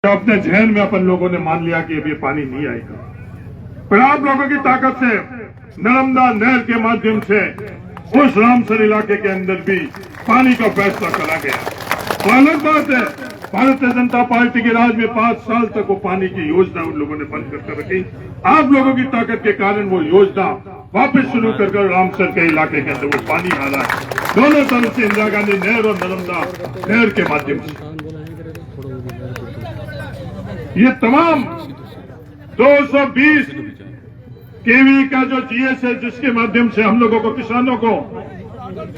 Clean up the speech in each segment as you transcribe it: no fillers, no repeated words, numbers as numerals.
अपने जहन में अपन लोगों ने मान लिया कि अब ये पानी नहीं आएगा, पर आप लोगों की ताकत से नर्मदा नहर के माध्यम से उस रामसर इलाके के अंदर भी पानी का फैसला करा गया। तो अलग बात है, भारतीय जनता पार्टी के राज में 5 साल तक वो पानी की योजना उन लोगों ने बंद करके रखी। आप लोगों की ताकत के कारण वो योजना वापस शुरू कर रामसर के इलाके के अंदर वो पानी आ रहा है, दोनों तरफ से इंदिरा गांधी नहर और नर्मदा नहर के माध्यम से। ये तमाम 220 केवी का जो जीएस है, जिसके माध्यम से हम लोगों को किसानों को,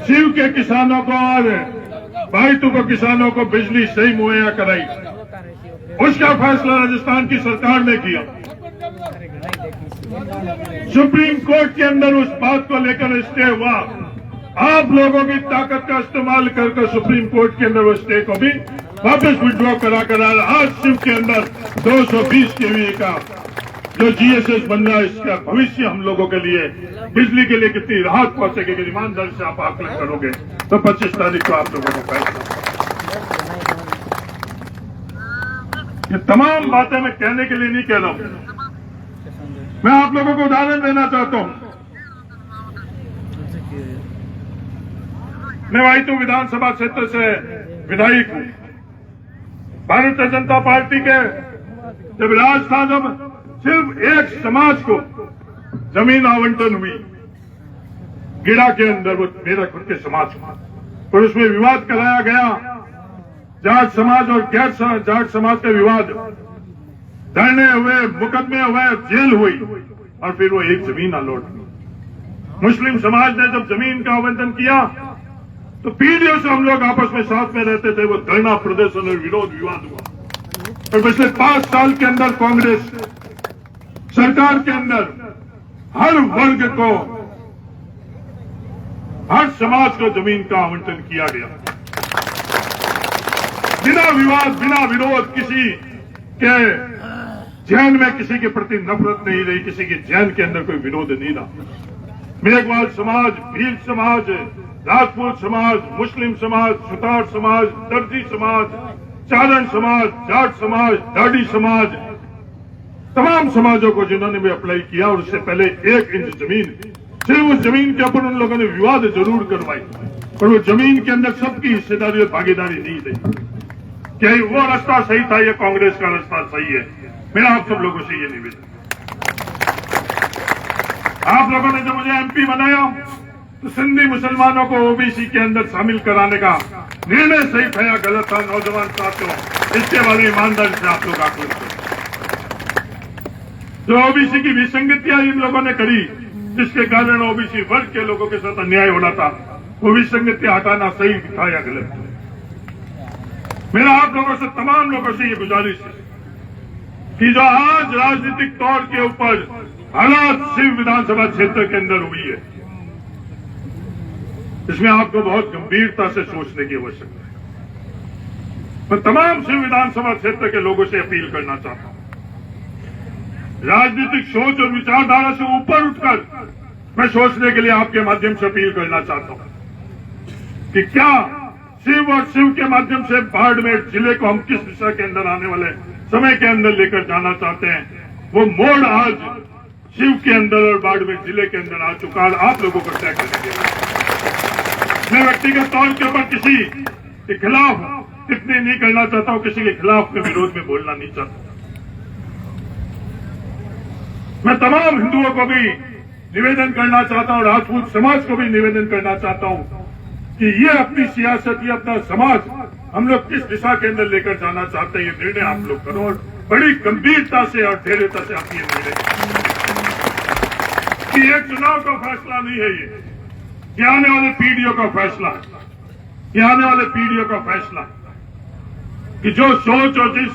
शिव के किसानों को और भाईतू को किसानों को बिजली सही मुहैया कराई, उसका फैसला राजस्थान की सरकार ने किया। सुप्रीम कोर्ट के अंदर उस बात को लेकर स्टे हुआ। आप लोगों की ताकत का इस्तेमाल करके सुप्रीम कोर्ट के अंदर वो स्टे को भी वापस विड्रॉ करा आज शिव के अंदर 220 केवी का जो जीएसएस बन रहा है, इसका भविष्य हम लोगों के लिए, बिजली के लिए कितनी राहत पहुंचेगी, ईमानदारी से आप आकलन करोगे तो 25 तारीख को आप लोगों को फैसला। ये तमाम बातें मैं कहने के लिए नहीं कह रहा हूं, मैं आप लोगों को उदाहरण देना चाहता हूं। मैं वाईतू विधानसभा क्षेत्र से विधायक हूं। भारतीय जनता पार्टी के जब राज था, जब सिर्फ एक समाज को जमीन आवंटन हुई गिड़ा के अंदर, वो मेरा खुद के समाज को, और उसमें विवाद कराया गया, जाट समाज और गैर जाट समाज का विवाद, धरने हुए, मुकदमे हुए, जेल हुई, और फिर वो एक जमीन अलॉट हुई। मुस्लिम समाज ने जब जमीन का आवंटन किया तो पीढ़ियों से हम लोग आपस में साथ में रहते थे, वो धरना प्रदर्शन और विरोध विवाद हुआ। और पिछले 5 साल के अंदर कांग्रेस सरकार के अंदर हर वर्ग को, हर समाज को जमीन का आवंटन किया गया, बिना विवाद, बिना विरोध, किसी के जैन में किसी के प्रति नफरत नहीं रही, किसी के जैन के अंदर कोई विरोध नहीं रहा। मेघवाल समाज, भील समाज, राजपूत समाज, मुस्लिम समाज, सुतार समाज, दर्जी समाज, चारण समाज, जाट समाज, दाढ़ी समाज, तमाम समाजों को जिन्होंने भी अप्लाई किया, और उससे पहले 1 इंच जमीन, सिर्फ उस जमीन के ऊपर उन लोगों ने विवाद जरूर करवाई, और वो जमीन के अंदर सबकी हिस्सेदारी और भागीदारी नहीं दी। क्या वो रास्ता सही था या कांग्रेस का रास्ता सही है? मेरा आप सब लोगों से ये निवेदन। आप लोगों ने जब मुझे एमपी बनाया तो सिंधी मुसलमानों को ओबीसी के अंदर शामिल कराने का निर्णय सही था या गलत था? नौजवान साथियों, इसके बारे में ईमानदारी से आप लोग आकलन करें। जो ओबीसी की विसंगतियां इन लोगों ने करी, जिसके कारण ओबीसी वर्ग के लोगों के साथ अन्याय हो रहा था, वो विसंगतियां हटाना सही था या गलत था? मेरा आप लोगों से, तमाम लोगों से ये गुजारिश है कि जो आज राजनीतिक तौर के ऊपर हालात शिव विधानसभा क्षेत्र के अंदर हुई है, इसमें आपको बहुत गंभीरता से सोचने की आवश्यकता है। मैं तमाम शिव विधानसभा क्षेत्र के लोगों से अपील करना चाहता हूं, राजनीतिक सोच और विचारधारा से ऊपर उठकर मैं सोचने के लिए आपके माध्यम से अपील करना चाहता हूं कि क्या शिव और शिव के माध्यम से बाड़मेर जिले को हम किस दिशा के अंदर आने वाले समय के अंदर लेकर जाना चाहते हैं, वो मोड़ आज शिव के अंदर और बाड़मेर जिले के अंदर आ चुका है। आप लोगों को तय करेंगे। मैं व्यक्तिगत तौर के ऊपर किसी के खिलाफ टिप्पणी नहीं करना चाहता हूं, किसी के खिलाफ में विरोध में बोलना नहीं चाहता। मैं तमाम हिंदुओं को भी निवेदन करना चाहता हूं, राजपूत समाज को भी निवेदन करना चाहता हूं कि ये अपनी सियासत, ये अपना समाज हम लोग किस दिशा के अंदर लेकर जाना चाहते हैं, ये निर्णय आप लोग करो, और बड़ी गंभीरता से और धैर्यता से आप ये निर्णय कि एक चुनाव का फैसला नहीं है, ये आने वाले पीढ़ियों का फैसला है, ये आने वाले पीढ़ियों का फैसला कि जो सोच और जिस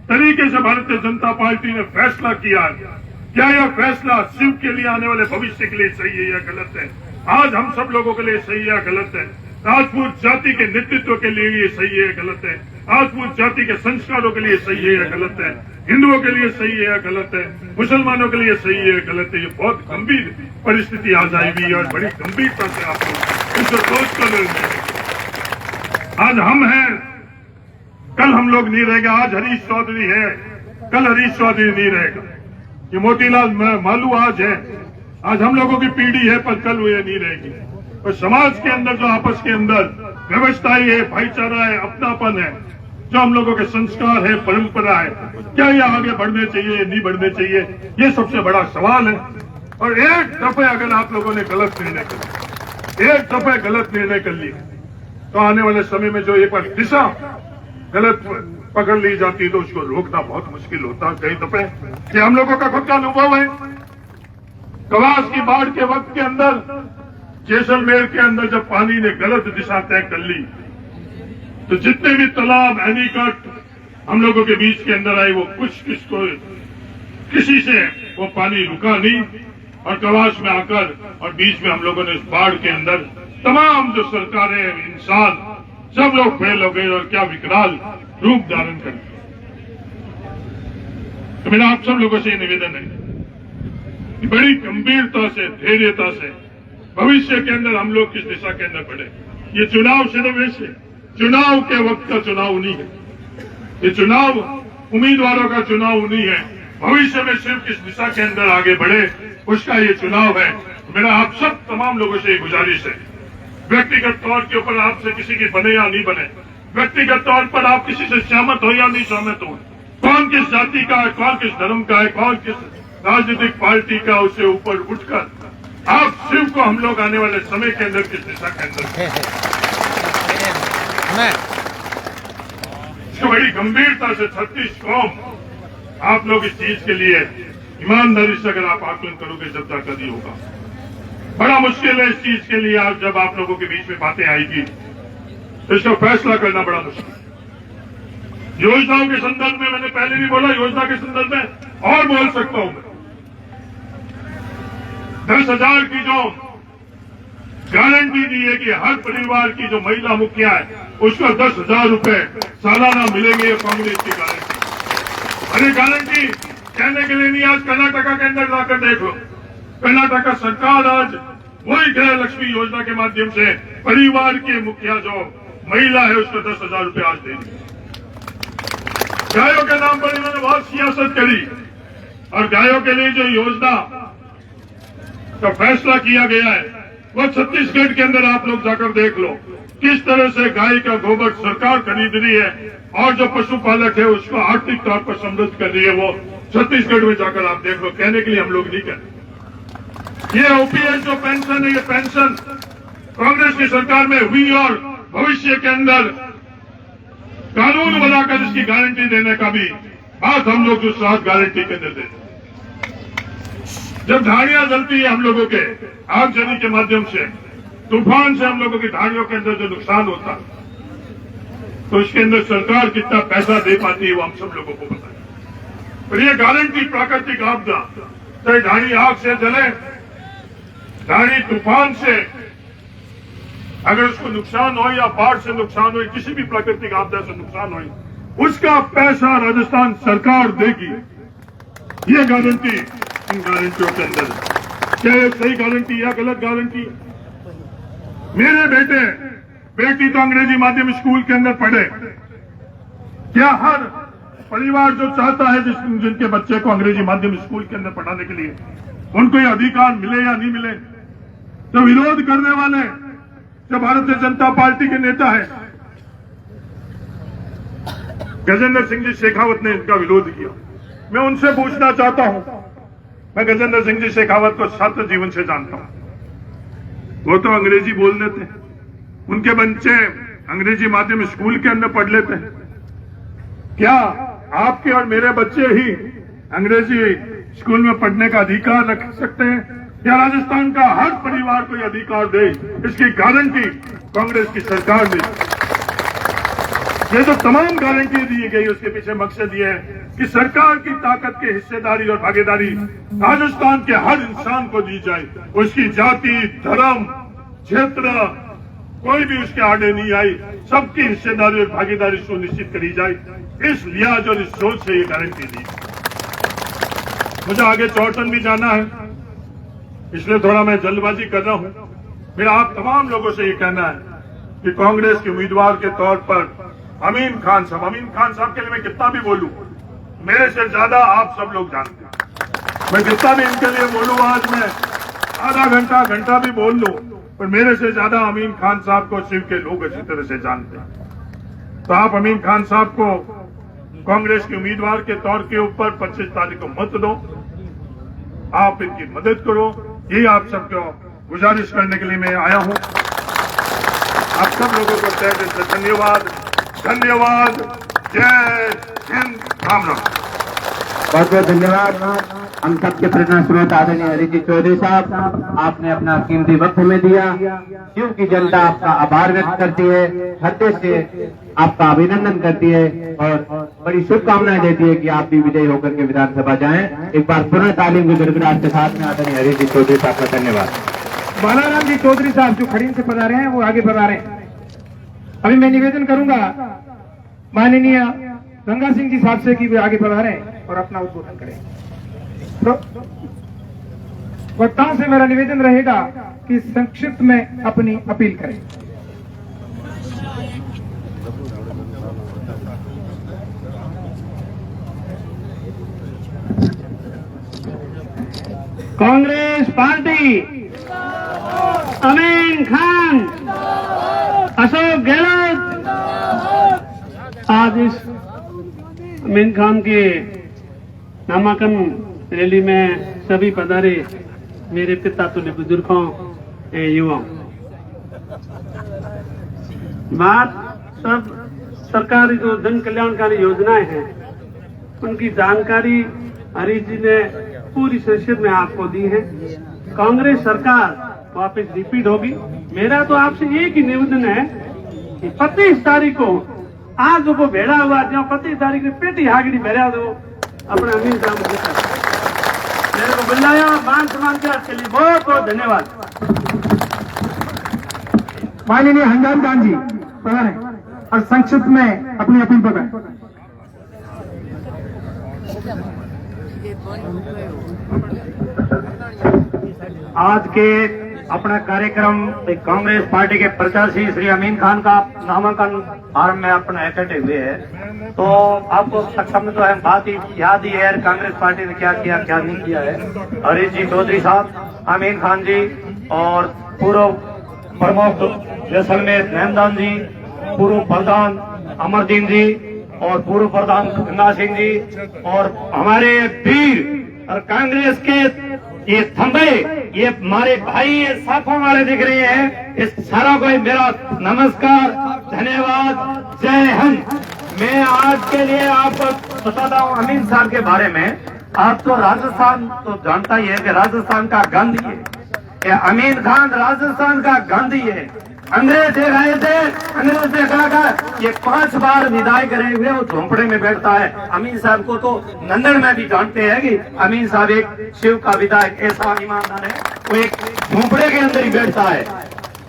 तरीके से भारतीय जनता पार्टी ने फैसला किया है, क्या यह फैसला शिव के लिए आने वाले भविष्य के लिए सही है या गलत है? आज हम सब लोगों के लिए सही है या गलत है? राजपूत जाति के नेतृत्व के लिए ये सही है या गलत है? राजपूत जाति के संस्कारों के लिए सही है या गलत है? हिंदुओं के लिए सही है या गलत है? मुसलमानों के लिए सही है या गलत है? ये बहुत गंभीर परिस्थिति आ जाएगी और बड़ी गंभीरता से आप लोग इसको सोच कर आज हम हैं कल हम लोग नहीं रहेंगे। आज हरीश चौधरी है, कल हरीश चौधरी नहीं रहेगा। ये मोतीलाल मालू आज है, आज हम लोगों की पीढ़ी है, पर कल वो ये नहीं रहेगी। और समाज के अंदर जो आपस के अंदर व्यवस्था है, भाईचारा है, अपनापन है, जो हम लोगों के संस्कार है, परंपरा है, क्या ये आगे बढ़ने चाहिए, नहीं बढ़ने चाहिए, ये सबसे बड़ा सवाल है। और एक दफे अगर आप लोगों ने गलत निर्णय कर लिया, एक दफे गलत निर्णय कर लिया, तो आने वाले समय में जो एक बार दिशा गलत पकड़ ली जाती तो उसको रोकना बहुत मुश्किल होता। कई दफे कि हम लोगों का खुद का अनुभव है, कवास की बाढ़ के वक्त के अंदर, जैसलमेर के अंदर जब पानी ने गलत दिशा तय कर ली, तो जितने भी तालाब, एनीकट हम लोगों के बीच के अंदर आए, वो किसी से वो पानी रुका नहीं, और कवास में आकर और बीच में हम लोगों ने इस बाढ़ के अंदर तमाम जो सरकारें, इंसान, सब लोग फेल हो गए और क्या विकराल रूप धारण कर दिया। तो मेरा आप सब लोगों से निवेदन है कि बड़ी गंभीरता से, धैर्यता से भविष्य के अंदर हम लोग किस दिशा के अंदर बढ़े। ये चुनाव सिर्फ ऐसे चुनाव के वक्त का चुनाव नहीं है, ये चुनाव उम्मीदवारों का चुनाव नहीं है। भविष्य में सिर्फ किस दिशा के अंदर आगे बढ़े उसका ये चुनाव है। मेरा आप सब तमाम लोगों से गुजारिश है, व्यक्तिगत तौर के ऊपर आपसे किसी की बने या नहीं बने, व्यक्तिगत तौर पर आप किसी से सहमत हो या नहीं सहमत हो, कौन किस जाति का है, कौन किस धर्म का है, कौन किस राजनीतिक पार्टी का, उससे ऊपर उठकर आप शिव को हम लोग आने वाले समय के अंदर किस दिशा के अंदर इसको बड़ी गंभीरता से 36 कौम आप लोग इस चीज के लिए ईमानदारी से अगर आप आकलन करोगे जब तक नहीं होगा। बड़ा मुश्किल है इस चीज के लिए, आप जब आप लोगों के बीच में बातें आएगी तो इसका फैसला करना बड़ा मुश्किल। योजनाओं के संदर्भ में मैंने पहले भी बोला, योजना के संदर्भ में और बोल सकता हूं मैं। 10,000 की जो गारंटी दी है कि हर परिवार की जो महिला मुखिया है उसको 10,000 रुपए सालाना मिलेंगे, ये कांग्रेस की गारंटी। अरे गारंटी कहने के लिए नहीं, आज कर्नाटका के अंदर जाकर देख लो, कर्नाटका सरकार आज वही गृह लक्ष्मी योजना के माध्यम से परिवार के मुखिया जो महिला है उसको 10,000 रुपए आज दे दी। गायों के नाम पर इन्होंने बहुत सियासत करी, और गायों के लिए जो योजना का फैसला किया गया है वो छत्तीसगढ़ के अंदर आप लोग जाकर देख लो किस तरह से गाय का गोबर सरकार खरीद रही है, और जो पशुपालक है उसको आर्थिक तौर पर समृद्ध कर रही है। वो छत्तीसगढ़ में जाकर आप देख लो, कहने के लिए हम लोग नहीं कहते। ये ओपीएस जो पेंशन है, ये पेंशन कांग्रेस की सरकार में हुई, और भविष्य के अंदर कानून बनाकर इसकी गारंटी देने का भी बात हम लोग जो साथ गारंटी के अंदर देते। जब ढाड़ियां जलती है हम लोगों के आगजनी के माध्यम से, तूफान से हम लोगों की ढाड़ियों के अंदर जो नुकसान होता तो इसके अंदर सरकार कितना पैसा दे पाती है वो हम सब लोगों को पता है। और ये गारंटी प्राकृतिक आपदा, चाहे ढाड़ी आग से जले, ढाड़ी तूफान से अगर उसको नुकसान हो या बाढ़ से नुकसान हो, किसी भी प्राकृतिक आपदा से नुकसान हो, उसका पैसा राजस्थान सरकार देगी। ये गारंटी इन गारंटियों के अंदर क्या ये सही गारंटी या गलत गारंटी? मेरे बेटी तो अंग्रेजी माध्यम स्कूल के अंदर पढ़े, क्या हर परिवार जो चाहता है जिनके बच्चे को अंग्रेजी माध्यम स्कूल के अंदर पढ़ाने के लिए उनको ये अधिकार मिले या नहीं मिले? जो विरोध करने वाले जो भारतीय जनता पार्टी के नेता है गजेंद्र सिंह जी शेखावत ने इनका विरोध किया। मैं उनसे पूछना चाहता हूं, मैं गजेंद्र सिंह जी शेखावत को छात्र जीवन से जानता हूं, वो तो अंग्रेजी बोल लेते हैं, उनके बच्चे अंग्रेजी माध्यम स्कूल के अंदर पढ़ लेते हैं। क्या आपके और मेरे बच्चे ही अंग्रेजी स्कूल में पढ़ने का अधिकार रख सकते हैं, या राजस्थान का हर परिवार को यह अधिकार दे? इसकी गारंटी कांग्रेस की सरकार दी। ये जो तमाम गारंटी दी गई उसके पीछे मकसद ये है कि सरकार की ताकत की हिस्सेदारी और भागीदारी राजस्थान के हर इंसान को दी जाए। उसकी जाति, धर्म, क्षेत्र कोई भी उसके आगे नहीं आई, सबकी हिस्सेदारी और भागीदारी सुनिश्चित करी जाए। इस लिहाज और इस सोच से ये गारंटी दी। मुझे आगे चौटन भी जाना है, इसलिए थोड़ा मैं जल्दबाजी कर रहा हूं। मेरा आप तमाम लोगों से ये कहना है कि कांग्रेस के उम्मीदवार के तौर पर अमीन खान साहब के लिए मैं कितना भी बोलूं, मेरे से ज्यादा आप सब लोग जानते हैं। मैं जितना भी इनके लिए बोलूं, आज मैं आधा घंटा भी बोल लूं, पर मेरे से ज्यादा अमीन खान साहब को शिव के लोग अच्छी तरह से जानते हैं। तो आप अमीन खान साहब को कांग्रेस के उम्मीदवार के तौर के ऊपर 25 तारीख को मत दो, आप इनकी मदद करो, यही आप सबको गुजारिश करने के लिए मैं आया हूं। आप सब लोगों को तहे दिल से धन्यवाद। जय हिंद, राम राम। बहुत बहुत धन्यवाद। हम सबके प्रेरणा स्रोत आदरणीय हरीश जी चौधरी साहब, आपने अपना कीमती वक्त हमें दिया। शिव की जनता आपका आभार व्यक्त करती है, हृदय से आपका अभिनंदन करती है और बड़ी शुभकामनाएं देती है कि आप भी विजयी होकर के विधानसभा जाएं। एक बार पुनः तालीम की गड़गड़ाहट के साथ में आदरणीय हरीश जी चौधरी साहब का धन्यवाद। बालाराम जी चौधरी साहब जो खड़ीन से पधारे हैं वो आगे पधारे। अभी मैं निवेदन करूंगा माननीय गंगा सिंह जी साहब से कि वे आगे पधारे और अपना उद्बोधन करें। तो वक्ताओं से मेरा निवेदन रहेगा कि संक्षिप्त में अपनी अपील करें। कांग्रेस पार्टी, अमीन खान, अशोक गहलोत। आज इस अमीन खान के नामांकन रैली में सभी पधारे मेरे पिता तुल्य बुजुर्गों एवं युवाओं। बात सब सरकारी जो जन कल्याणकारी योजनाएं हैं उनकी जानकारी हरीश जी ने पूरी संसद में आपको दी है। कांग्रेस सरकार वापस रिपीट होगी। मेरा तो आपसे एक ही निवेदन है कि 25 तारीख को आज वो भेड़ा हुआ जो 25 तारीख ने पेटी हागड़ी भरा दो अपने अमीन साहब को मेरे को बुलाया, मान सम्मान किया, इसके लिए बहुत बहुत धन्यवाद। माननीय हंगाम खान जी पधारे और संक्षिप्त में अपनी अपील पकड़ें। आज के अपना कार्यक्रम कांग्रेस पार्टी के प्रत्याशी श्री अमीन खान का नामांकन फॉर्म में अपना इकट्ठे हुए हैं। तो आपको सक्षम तो है बात ही याद ही है कांग्रेस पार्टी ने क्या किया क्या नहीं किया है। हरीश जी चौधरी साहब, अमीन खान जी और पूर्व प्रमुख जैसलमेर नैनदान जी, पूर्व प्रधान अमरदीन जी और पूर्व प्रधान गंगा सिंह जी और हमारे वीर और कांग्रेस के ये थंबे, ये हमारे भाई ये साफों वाले दिख रहे हैं। इस सारा को मेरा नमस्कार, धन्यवाद, जय हिंद। मैं आज के लिए आपको बताता हूँ अमीन साहब के बारे में। आप तो राजस्थान तो जानता ही है कि राजस्थान का गांधी है। ये अमीन खान राजस्थान का गांधी है। अंग्रेज देख रहे थे, अंग्रेज ने कहा ये 5 बार विदाई करे हुए वो झोंपड़े में बैठता है। अमीन साहब को तो नंदन में भी जानते हैं कि अमीन साहब एक शिव का विधायक ऐसा ईमानदार है, वो एक झोंपड़े के अंदर ही बैठता है।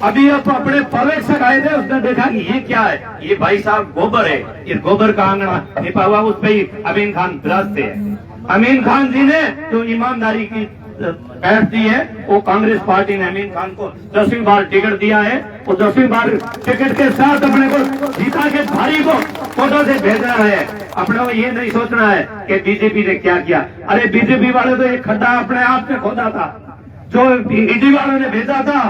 अभी अब अपने पर्यवेक्षक आए थे, उसने देखा कि ये क्या है, ये भाई साहब गोबर है, ये गोबर का आंगना निपा हुआ, उस पर ही अमीन खान विराजते हैं। अमीन खान जी ने जो ईमानदारी की बैठ दी है, वो कांग्रेस पार्टी ने अमीन खान को 10वीं बार टिकट दिया है। वो 10वीं बार टिकट के साथ अपने को जीता के भारी को फोटो से भेजना है। अपने को ये नहीं सोचना है कि बीजेपी ने क्या किया। अरे बीजेपी वाले तो एक खड्डा अपने आप में खोदा था, जो ईडी वालों ने भेजा था।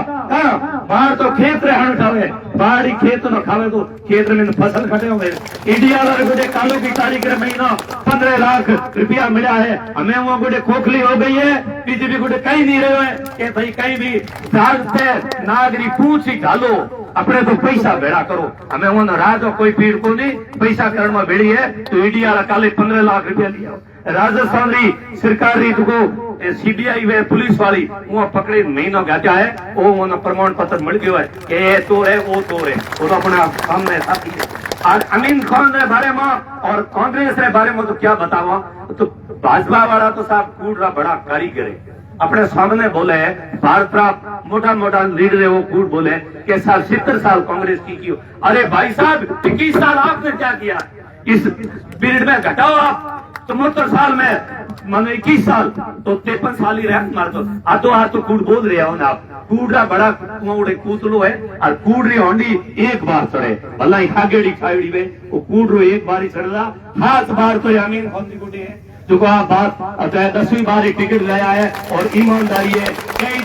बाहर तो खेत रहन उठावे, बाहरी खेत न खावे तो खेत में फसल खड़े हुए। ईडी वाले गुडे कालो की तारीख महीना 15 लाख रुपया मिला है। हमें वो गुडे खोखली हो गई है। बीजेपी गुडे कहीं नहीं रहे हैं कि भाई कहीं भी से नागरिक पूछ ही डालो, अपने तो पैसा भेड़ा करो। हमें वो राज कोई पीड़ को नहीं पैसा करने में भेड़ी है। तो ईडी वाला काले 15 लाख रुपया लिया। राजस्थान री सरकार री को सीबीआई वे पुलिस वाली वो पकड़े महीना गया है, वो प्रमाण पत्र मिल गया है कि ये चोर है वो चोर है, वो तो अपना सामने साथी है। और अमीन खान के बारे में और कांग्रेस के बारे में तो क्या बतावा। तो भाजपा वाला तो साहब कूड़ रहा बड़ा कारीगर है। अपने सामने बोले है भारत का मोटा मोटा लीडर है, वो कूड़ बोले कि साल 70 साल कांग्रेस की क्यों। अरे भाई साहब 21 साल आपने क्या किया, इस पीरियड में घटाओ आप। 74 साल में मानो 21 साल तो 53 साल ही रहा मार तो आधो हाथ तो कूड़ बोल रहे हो ना आप कूड़ा बड़ा कुआं कूतलो है और कूड़ रही होंडी एक बार चढ़े भला ही खागेड़ी खाईड़ी वे वो कूड़ रो एक बार ही चढ़ला हाथ बार तो अमीन खान की गुटी है जो आप बात 10वीं बार ही टिकट लाया है और ईमानदारी है कई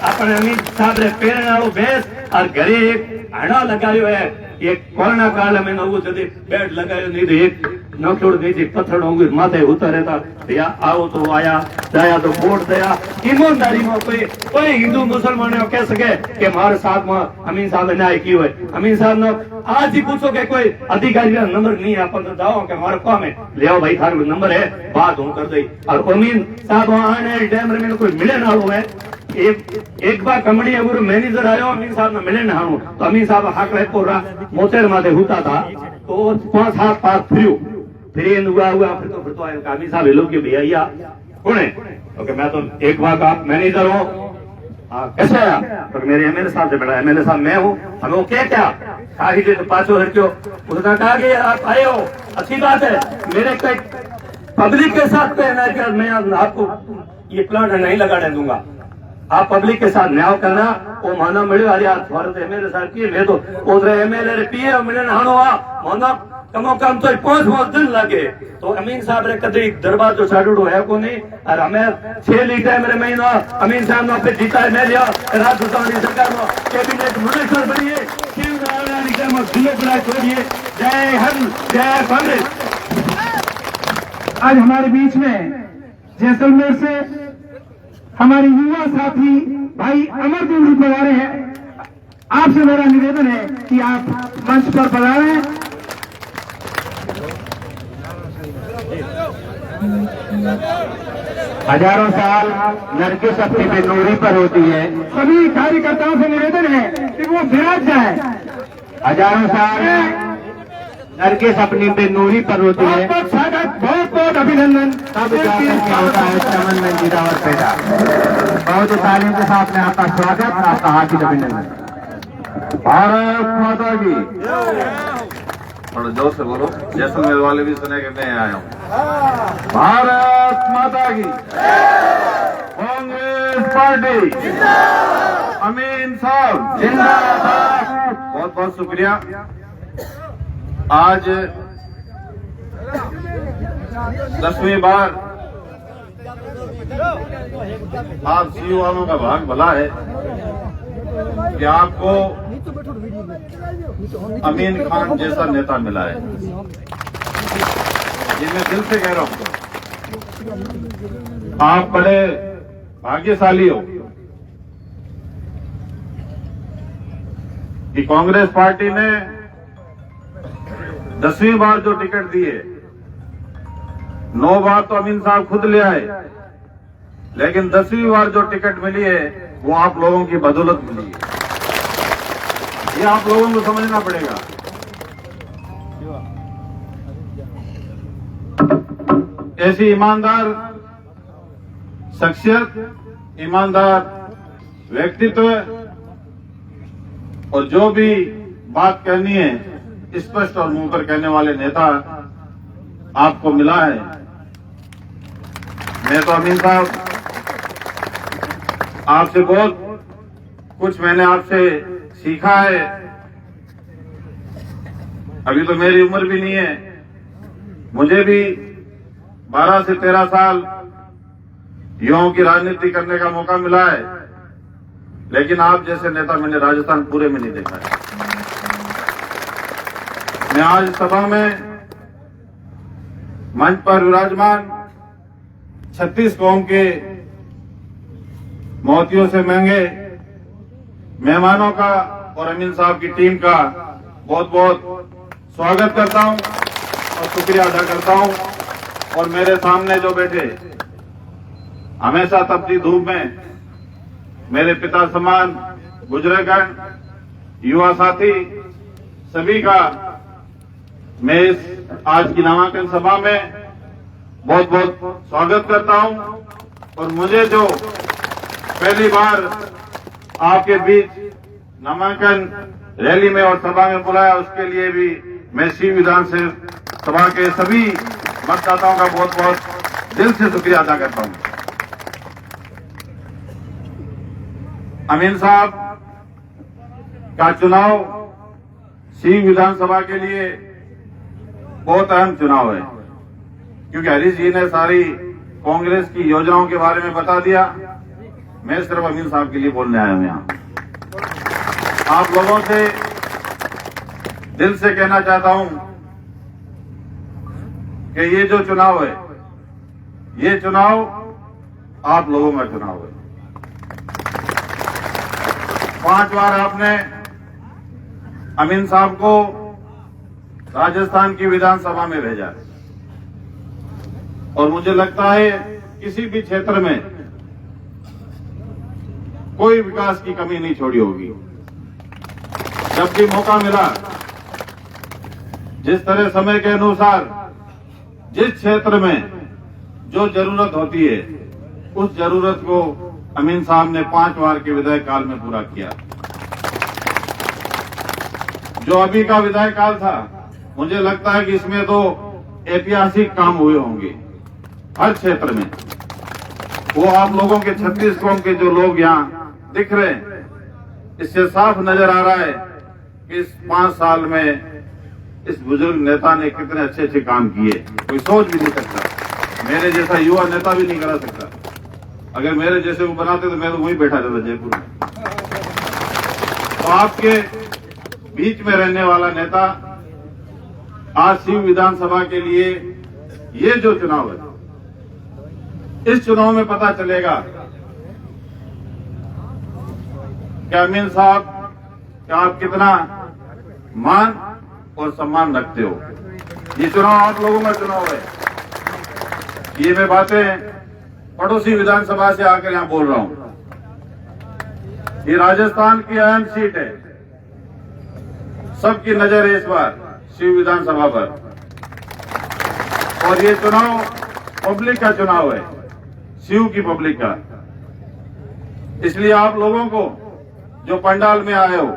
अपने अमीन साहब रे पेरने वालों भैंस और घरे एक हड़ा लगायो है ये कोरोना काल में वो जदे बेड लगायो नहीं तो एक न छोड़ नहीं थी पत्थर होंगे माथे उतरे था भैया आओ तो आया जाया तो वोट दिया ईमानदारी में कोई हिंदू मुसलमान कह सके कि हमारे साथ में अमीन साहब ने न्याय की हुए अमीन साहब ने आज ही पूछो कि कोई अधिकारी का नंबर नहीं है अपन तो जाओ कि हमारे काम है ले आओ भाई थारे नंबर है बात हो कर दी और अमीन साहब आने टाइम में कोई मिले ना हुए एक बार कंपनी अगर मैनेजर आयो अमीन साहब ने मिले ना तो अमीन साहब हाक रहे पूरा मोचेर माथे होता था तो 5-7 पास फिर ये हुआ फिर तो आयो अमीन साहब लोग के भैया कौन है ओके मैं तो एक बार का मैनेजर हूँ कैसे आया तो मेरे एमएलए साहब से बड़ा एमएलए साहब मैं हूँ हमें वो क्या खाही तो पाँचों हर उसने कहा कि आप आए हो अच्छी बात है मेरे कई पब्लिक के साथ कहना है कि मैं आपको ये प्लांट नहीं लगाने दूंगा आप पब्लिक के साथ न्याय करना वो माना मिले अरे यार भारत एमएलए साहब की मैं तो उधर एमएलए पीए मिले हानो माना कम तो 5 दिन लगे तो अमीन साहब रे कदी दरबार जो छाड़ो है को नहीं और हमें 6 लीटर मेरे महीना अमीन साहब ने पे जीता है मैं लिया राजस्थान सरकार में कैबिनेट मिनिस्टर बनिए शिव नारायण में दिलो बुलाए छोड़िए जय हिंद जय कांग्रेस। आज हमारे बीच में जैसलमेर से हमारे युवा साथी भाई अमरदीप जी पधारे हैं। आपसे मेरा निवेदन है कि आप मंच पर पधारें। हजारों साल नरगिस अपनी बेनूरी पर होती है। सभी कार्यकर्ताओं से निवेदन है कि वो विराज जाए। हजारों साल नरगिस अपनी बेनूरी पर होती है। बहुत स्वागत बहुत बहुत अभिनंदन। तब जाकर क्या होता है चमन में गिरावट पैदा। बहुत तालियों के साथ में आपका स्वागत आपका हार्दिक अभिनंदन। भारत माता की थोड़ा जोर से बोलो जैसलमेर वाले भी सुने कि मैं आया हूँ। भारत माता की कांग्रेस पार्टी अमीन साहब जिंदाबाद। बहुत बहुत शुक्रिया। आज 10वीं बार आप सीयू वालों का भाग भला है कि आपको अमीन खान जैसा नेता मिला है। ये मैं दिल से कह रहा हूं आप बड़े भाग्यशाली हो कि कांग्रेस पार्टी ने 10वीं बार जो टिकट दिए 9 बार तो अमीन साहब खुद ले आए लेकिन 10वीं बार जो टिकट मिली है वो आप लोगों की बदौलत मिली है। ये आप लोगों को समझना पड़ेगा। ऐसी ईमानदार शख्सियत, ईमानदार व्यक्तित्व और जो भी बात कहनी है स्पष्ट और मुंह पर कहने वाले नेता आपको मिला है। मैं तो अमीन साहब आपसे बहुत कुछ मैंने आपसे सीखा है। अभी तो मेरी उम्र भी नहीं है, मुझे भी 12 से 13 साल युवाओं की राजनीति करने का मौका मिला है, लेकिन आप जैसे नेता मैंने राजस्थान पूरे में नहीं देखा है। मैं आज सभा में मंच पर विराजमान 36 कौम के मोतियों से महंगे मेहमानों का और अमीन साहब की टीम का बहुत बहुत स्वागत करता हूं और शुक्रिया अदा करता हूं। और मेरे सामने जो बैठे हमेशा तपती धूप में मेरे पिता समान बुजुर्गगण, युवा साथी सभी का मैं इस आज की नामांकन सभा में बहुत बहुत स्वागत करता हूं। और मुझे जो पहली बार आपके बीच नामांकन रैली में और सभा में बुलाया उसके लिए भी मैं सी विधान सभा के सभी मतदाताओं का बहुत बहुत दिल से शुक्रिया अदा करता हूं। अमीन साहब का चुनाव सीव विधानसभा के लिए बहुत अहम चुनाव है, क्योंकि हरीश जी ने सारी कांग्रेस की योजनाओं के बारे में बता दिया। मैं सिर्फ अमीन साहब के लिए बोलने आया हूं यहां। आप लोगों से दिल से कहना चाहता हूं कि ये जो चुनाव है, ये चुनाव आप लोगों का चुनाव है। 5 बार आपने अमीन साहब को राजस्थान की विधानसभा में भेजा, और मुझे लगता है किसी भी क्षेत्र में कोई विकास की कमी नहीं छोड़ी होगी। जब भी मौका मिला, जिस तरह समय के अनुसार जिस क्षेत्र में जो जरूरत होती है, उस जरूरत को अमीन साहब ने 5 बार के विधायक काल में पूरा किया। जो अभी का विधायक काल था, मुझे लगता है कि इसमें तो ऐतिहासिक काम हुए होंगे हर क्षेत्र में। वो आप लोगों के 36 कौम के जो लोग यहाँ दिख रहे हैं, इससे साफ नजर आ रहा है कि इस 5 साल में इस बुजुर्ग नेता ने कितने अच्छे अच्छे काम किए। कोई सोच भी नहीं सकता, मेरे जैसा युवा नेता भी नहीं करा सकता। अगर मेरे जैसे वो बनाते तो मैं तो वहीं बैठा रहता जयपुर में। तो आपके बीच में रहने वाला नेता आज सीव विधानसभा के लिए ये जो चुनाव है, इस चुनाव में पता चलेगा कि अमीन साहब कि आप कितना मान और सम्मान रखते हो। ये चुनाव आप लोगों का चुनाव है। ये मैं बातें पड़ोसी विधानसभा से आकर यहां बोल रहा हूं। ये राजस्थान की अहम सीट है, सबकी नजर है इस बार सीव विधानसभा पर, और ये चुनाव पब्लिक का चुनाव है, सीव की पब्लिक का। इसलिए आप लोगों को जो पंडाल में आए हो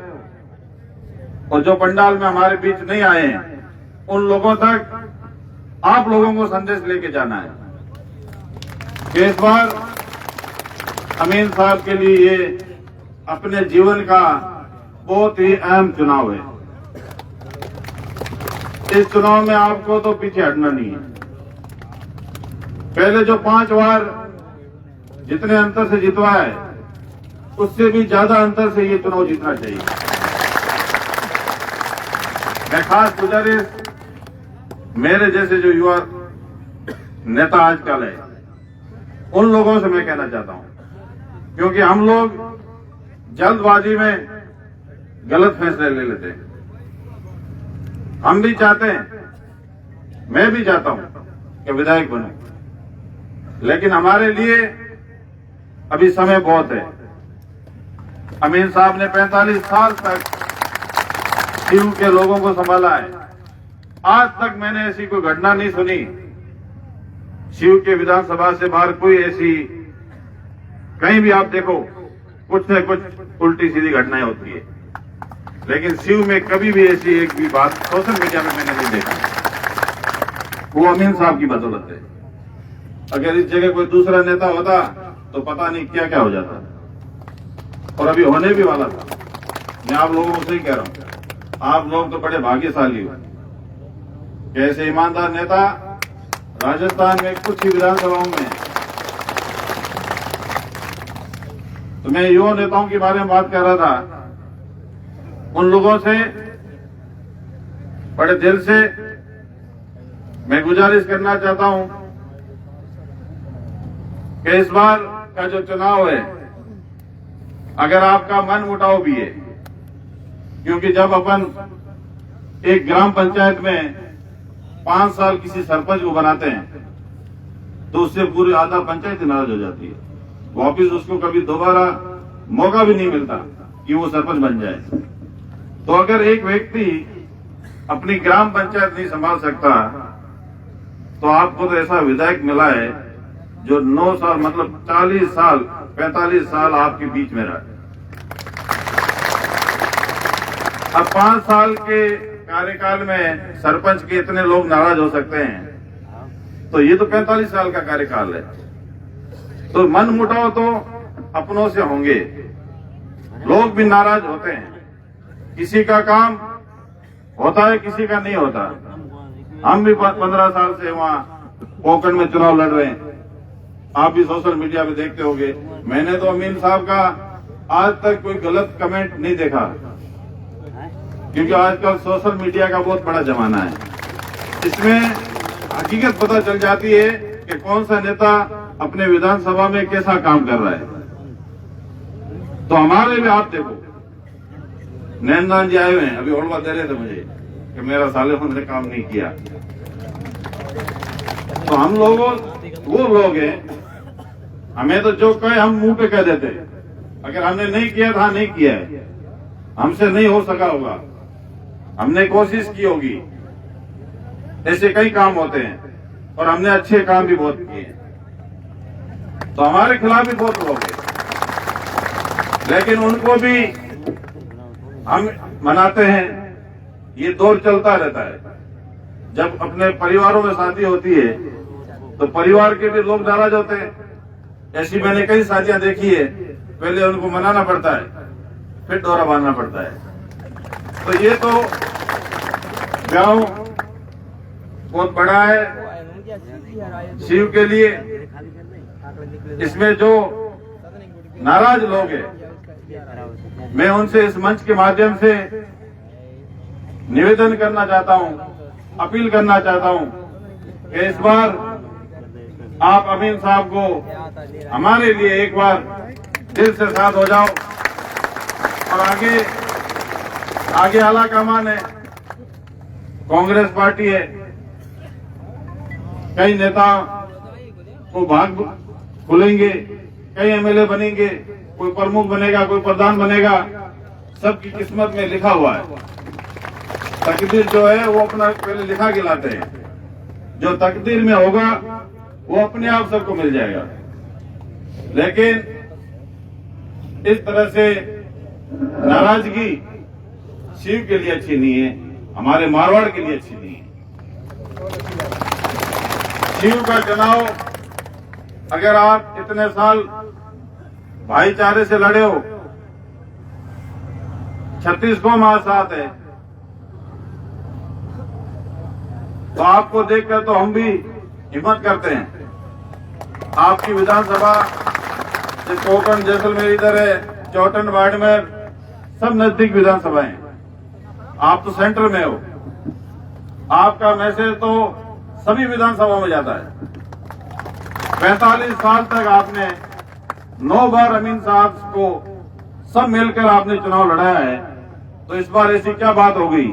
और जो पंडाल में हमारे बीच नहीं आए हैं, उन लोगों तक आप लोगों को संदेश लेके जाना है कि इस बार अमीन साहब के लिए ये अपने जीवन का बहुत ही अहम चुनाव है। इस चुनाव में आपको तो पीछे हटना नहीं है। पहले जो 5 बार जितने अंतर से जितवाया है, उससे भी ज्यादा अंतर से ये चुनाव जीतना चाहिए। मैं खास गुजारिश मेरे जैसे जो युवा नेता आजकल है, उन लोगों से मैं कहना चाहता हूं, क्योंकि हम लोग जल्दबाजी में गलत फैसले ले लेते हैं। हम भी चाहते हैं, मैं भी चाहता हूं कि विधायक बनूं, लेकिन हमारे लिए अभी समय बहुत है। अमीन साहब ने 45 साल तक सीव के लोगों को संभाला है। आज तक मैंने ऐसी कोई घटना नहीं सुनी सीव के विधानसभा से बाहर कोई ऐसी, कहीं भी आप देखो कुछ न कुछ उल्टी सीधी घटनाएं होती है, लेकिन सीव में कभी भी ऐसी एक भी बात सोशल मीडिया में मैंने नहीं देखा। वो अमीन साहब की बदौलत है। अगर इस जगह कोई दूसरा नेता होता तो पता नहीं क्या क्या हो जाता, और अभी होने भी वाला था। मैं आप लोगों को सही कह रहा हूं, आप लोग तो बड़े भाग्यशाली हो कि ऐसे ईमानदार नेता राजस्थान में कुछ ही विधानसभाओं में। तो मैं युवा नेताओं के बारे में बात कर रहा था। उन लोगों से बड़े दिल से मैं गुजारिश करना चाहता हूं कि इस बार का जो चुनाव है, अगर आपका मन मुटाव भी है, क्योंकि जब अपन एक ग्राम पंचायत में 5 साल किसी सरपंच को बनाते हैं तो उससे पूरी आधा पंचायत नाराज हो जाती है। वापिस उसको कभी दोबारा मौका भी नहीं मिलता कि वो सरपंच बन जाए। तो अगर एक व्यक्ति अपनी ग्राम पंचायत नहीं संभाल सकता, तो आपको तो ऐसा विधायक मिला है जो 9 साल मतलब 40 साल 45 साल आपके बीच में रहा। अब 5 साल के कार्यकाल में सरपंच के इतने लोग नाराज हो सकते हैं, तो ये तो 45 साल का कार्यकाल है। तो मन मुटाव तो अपनों से होंगे, लोग भी नाराज होते हैं, किसी का काम होता है किसी का नहीं होता। हम भी 15 साल से वहां कोकण में चुनाव लड़ रहे हैं, आप भी सोशल मीडिया पे देखते होंगे। मैंने तो अमीन साहब का आज तक कोई गलत कमेंट नहीं देखा, क्योंकि आजकल सोशल मीडिया का बहुत बड़ा जमाना है। इसमें हकीकत पता चल जाती है कि कौन सा नेता अपने विधानसभा में कैसा काम कर रहा है। तो हमारे भी आप देखो, नैनदान जी आए हुए हैं, अभी होड़वा दे रहे थे मुझे कि मेरा साले ने काम नहीं किया। तो हम लोगों वो लोग हैं, हमें तो जो कहे हम मुंह पे कह देते, अगर हमने नहीं किया था नहीं किया है, हमसे नहीं हो सका होगा, हमने कोशिश की होगी। ऐसे कई काम होते हैं और हमने अच्छे काम भी बहुत किए हैं। तो हमारे खिलाफ भी बहुत लोग हैं, लेकिन उनको भी हम मनाते हैं। ये दौर चलता रहता है। जब अपने परिवारों में शादी होती है तो परिवार के भी लोग नाराज होते हैं। ऐसी मैंने कई शादियां देखी है, पहले उनको मनाना पड़ता है, फिर डोरा बांधना पड़ता है। तो ये तो गांव बहुत बड़ा है शिव के लिए। इसमें जो नाराज लोग हैं, मैं उनसे इस मंच के माध्यम से निवेदन करना चाहता हूं, अपील करना चाहता हूं कि इस बार आप अमीन साहब को हमारे लिए एक बार दिल से साथ हो जाओ और आगे आला कमान है, कांग्रेस पार्टी है, कई नेता को भाग खुलेंगे, कई एमएलए बनेंगे, कोई प्रमुख बनेगा, कोई प्रधान बनेगा, सबकी किस्मत में लिखा हुआ है। तकदीर जो है वो अपना पहले लिखा के लाते हैं, जो तकदीर में होगा वो अपने आप सबको मिल जाएगा। लेकिन इस तरह से नाराजगी शिव के लिए अच्छी नहीं है, हमारे मारवाड़ के लिए अच्छी नहीं है। शिव का चुनाव अगर आप इतने साल भाईचारे से लड़े हो, 36 को हमारे साथ है, तो आपको देखकर तो हम भी हिम्मत करते हैं। आपकी विधानसभा से कोकण, जैसलमेर इधर है, चौटन, बाड़मेर, सब नजदीक विधानसभा है। आप तो सेंटर में हो, आपका मैसेज तो सभी विधानसभा में जाता है। 45 साल तक आपने 9 बार अमीन साहब को सब मिलकर आपने चुनाव लड़ाया है, तो इस बार ऐसी क्या बात हो गई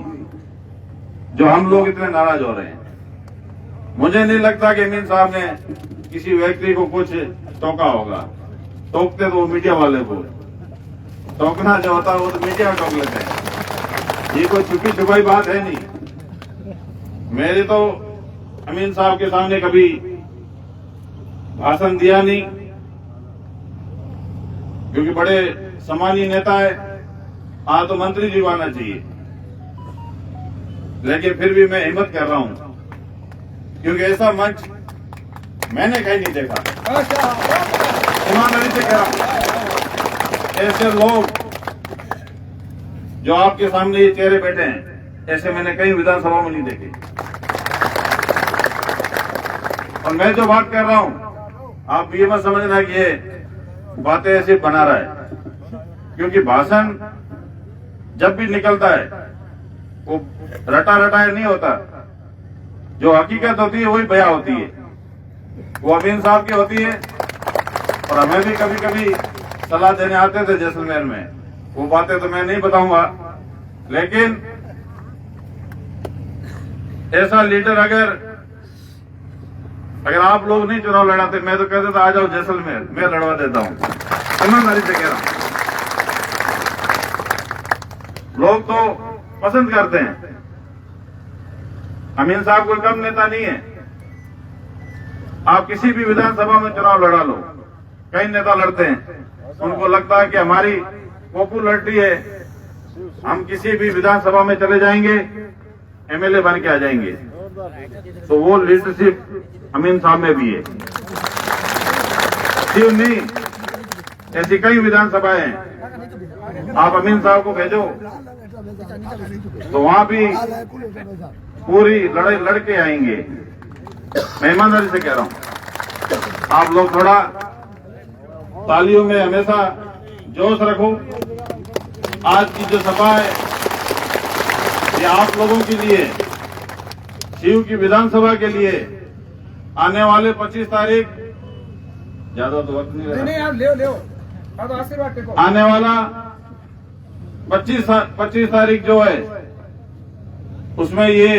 जो हम लोग इतने नाराज हो रहे हैं? मुझे नहीं लगता कि अमीन साहब ने किसी व्यक्ति को कुछ टोका होगा। टोकते तो वो मीडिया वाले को, टोकना जो होता है वो तो मीडिया टोक लेते हैं। ये कोई छुपी छुपाई बात है नहीं। मेरे तो अमीन साहब के सामने कभी भाषण दिया नहीं, क्योंकि बड़े सम्मानीय नेता है, आज तो मंत्री जी आना चाहिए, लेकिन फिर भी मैं हिम्मत कर रहा हूं, क्योंकि ऐसा मंच मैंने कहीं नहीं देखा। ईमानदारी से कह रहा हूं, ऐसे लोग जो आपके सामने ये चेहरे बैठे हैं, ऐसे मैंने कई विधानसभा में नहीं देखे। और मैं जो बात कर रहा हूं, आप ये मत समझना कि ये बातें ऐसे बना रहा है, क्योंकि भाषण जब भी निकलता है वो रटा रटाया नहीं होता। जो हकीकत होती है वही बयां होती है, वो अमीन साहब की होती है। और हमें भी कभी कभी सलाह देने आते थे जैसलमेर में, वो बातें तो मैं नहीं बताऊंगा, लेकिन ऐसा लीडर अगर आप लोग नहीं चुनाव लड़ाते, मैं तो कहता था आ जाओ जैसलमेर, मैं लड़वा देता हूं। ईमानदारी से कह रहा हूं, लोग तो पसंद करते हैं। अमीन साहब कोई कम नेता नहीं है। आप किसी भी विधानसभा में चुनाव लड़ा लो, कई नेता लड़ते हैं, उनको लगता है कि हमारी पॉपुलरिटी है, हम किसी भी विधानसभा में चले जाएंगे, एमएलए बन के आ जाएंगे। तो वो लीडरशिप अमीन साहब में भी है, सिवनी ऐसी कई विधानसभाएं हैं। आप अमीन साहब को भेजो तो वहां भी पूरी लड़ाई लड़के आएंगे। मैं ईमानदारी से कह रहा हूं, आप लोग थोड़ा तालियों में हमेशा जोश रखो। आज की जो सभा है ये आप लोगों के लिए, शिव की विधानसभा के लिए आने वाले 25 तारीख, ज्यादा तो वक्त नहीं रहा, आशीर्वाद आने वाला 25 तारीख जो है उसमें ये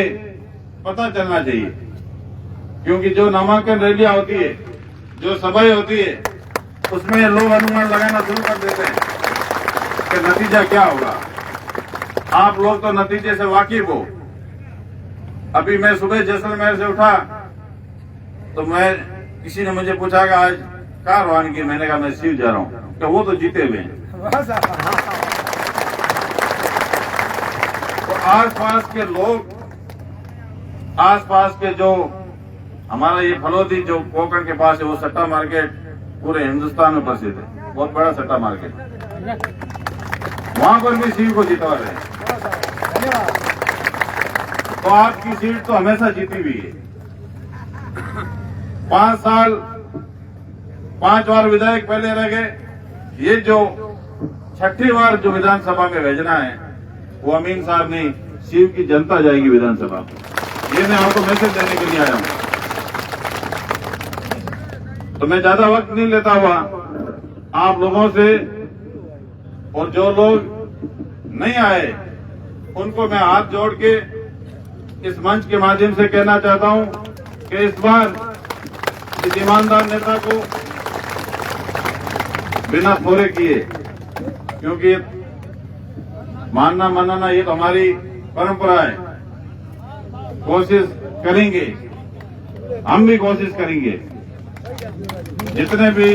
पता चलना चाहिए, क्योंकि जो नामांकन रैलियां होती है, जो सभाएं होती है, उसमें लोग अनुमान लगाना शुरू कर देते हैं कि नतीजा क्या होगा। आप लोग तो नतीजे से वाकिफ हो। अभी मैं सुबह जैसलमेर से उठा तो किसी ने मुझे पूछा कि आज कहाँ रवानगी की, मैंने कहा मैं शिव जा रहा हूँ, तो वो तो जीते हुए हैं। तो आसपास के लोग, आसपास के जो हमारा ये फलोदी जो कोकण के पास है, वो सट्टा मार्केट पूरे हिंदुस्तान में प्रसिद्ध है, बहुत बड़ा सट्टा मार्केट, वहां पर भी शिव को जितवा रहे हैं। तो आपकी सीट तो हमेशा जीती हुई है। 5 साल 5 बार विधायक पहले रह गए। ये जो 6ठी बार जो विधानसभा में भेजना है वो अमीन साहब ने, शिव की जनता जाएगी विधानसभा में। ये मैं आपको मैसेज देने के लिए आया हूं। तो मैं ज्यादा वक्त नहीं लेता हुआ आप लोगों से, और जो लोग नहीं आए उनको मैं हाथ जोड़ के इस मंच के माध्यम से कहना चाहता हूं कि इस बार इस ईमानदार नेता को बिना थोड़े किए, क्योंकि मानना मनाना ये तो हमारी परंपरा है, कोशिश करेंगे, हम भी कोशिश करेंगे। जितने भी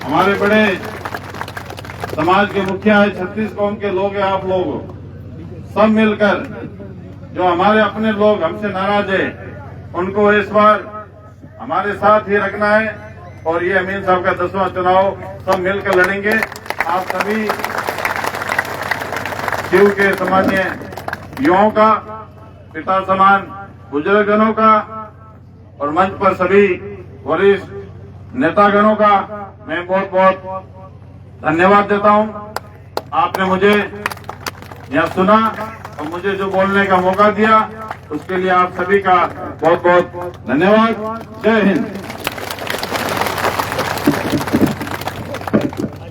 हमारे बड़े समाज के मुखिया है, 36 कौम के लोग हैं, आप लोग सब मिलकर, जो हमारे अपने लोग हमसे नाराज है, उनको इस बार हमारे साथ ही रखना है। और ये अमीन साहब का 10वां चुनाव सब मिलकर लड़ेंगे। आप सभी शिव के सामान्य युवाओं का, पिता समान बुजुर्गजनों का, और मंच पर सभी वरिष्ठ नेतागणों का मैं बहुत बहुत धन्यवाद देता हूं। आपने मुझे यहां सुना और मुझे जो बोलने का मौका दिया, उसके लिए आप सभी का बहुत बहुत धन्यवाद। जय हिंद।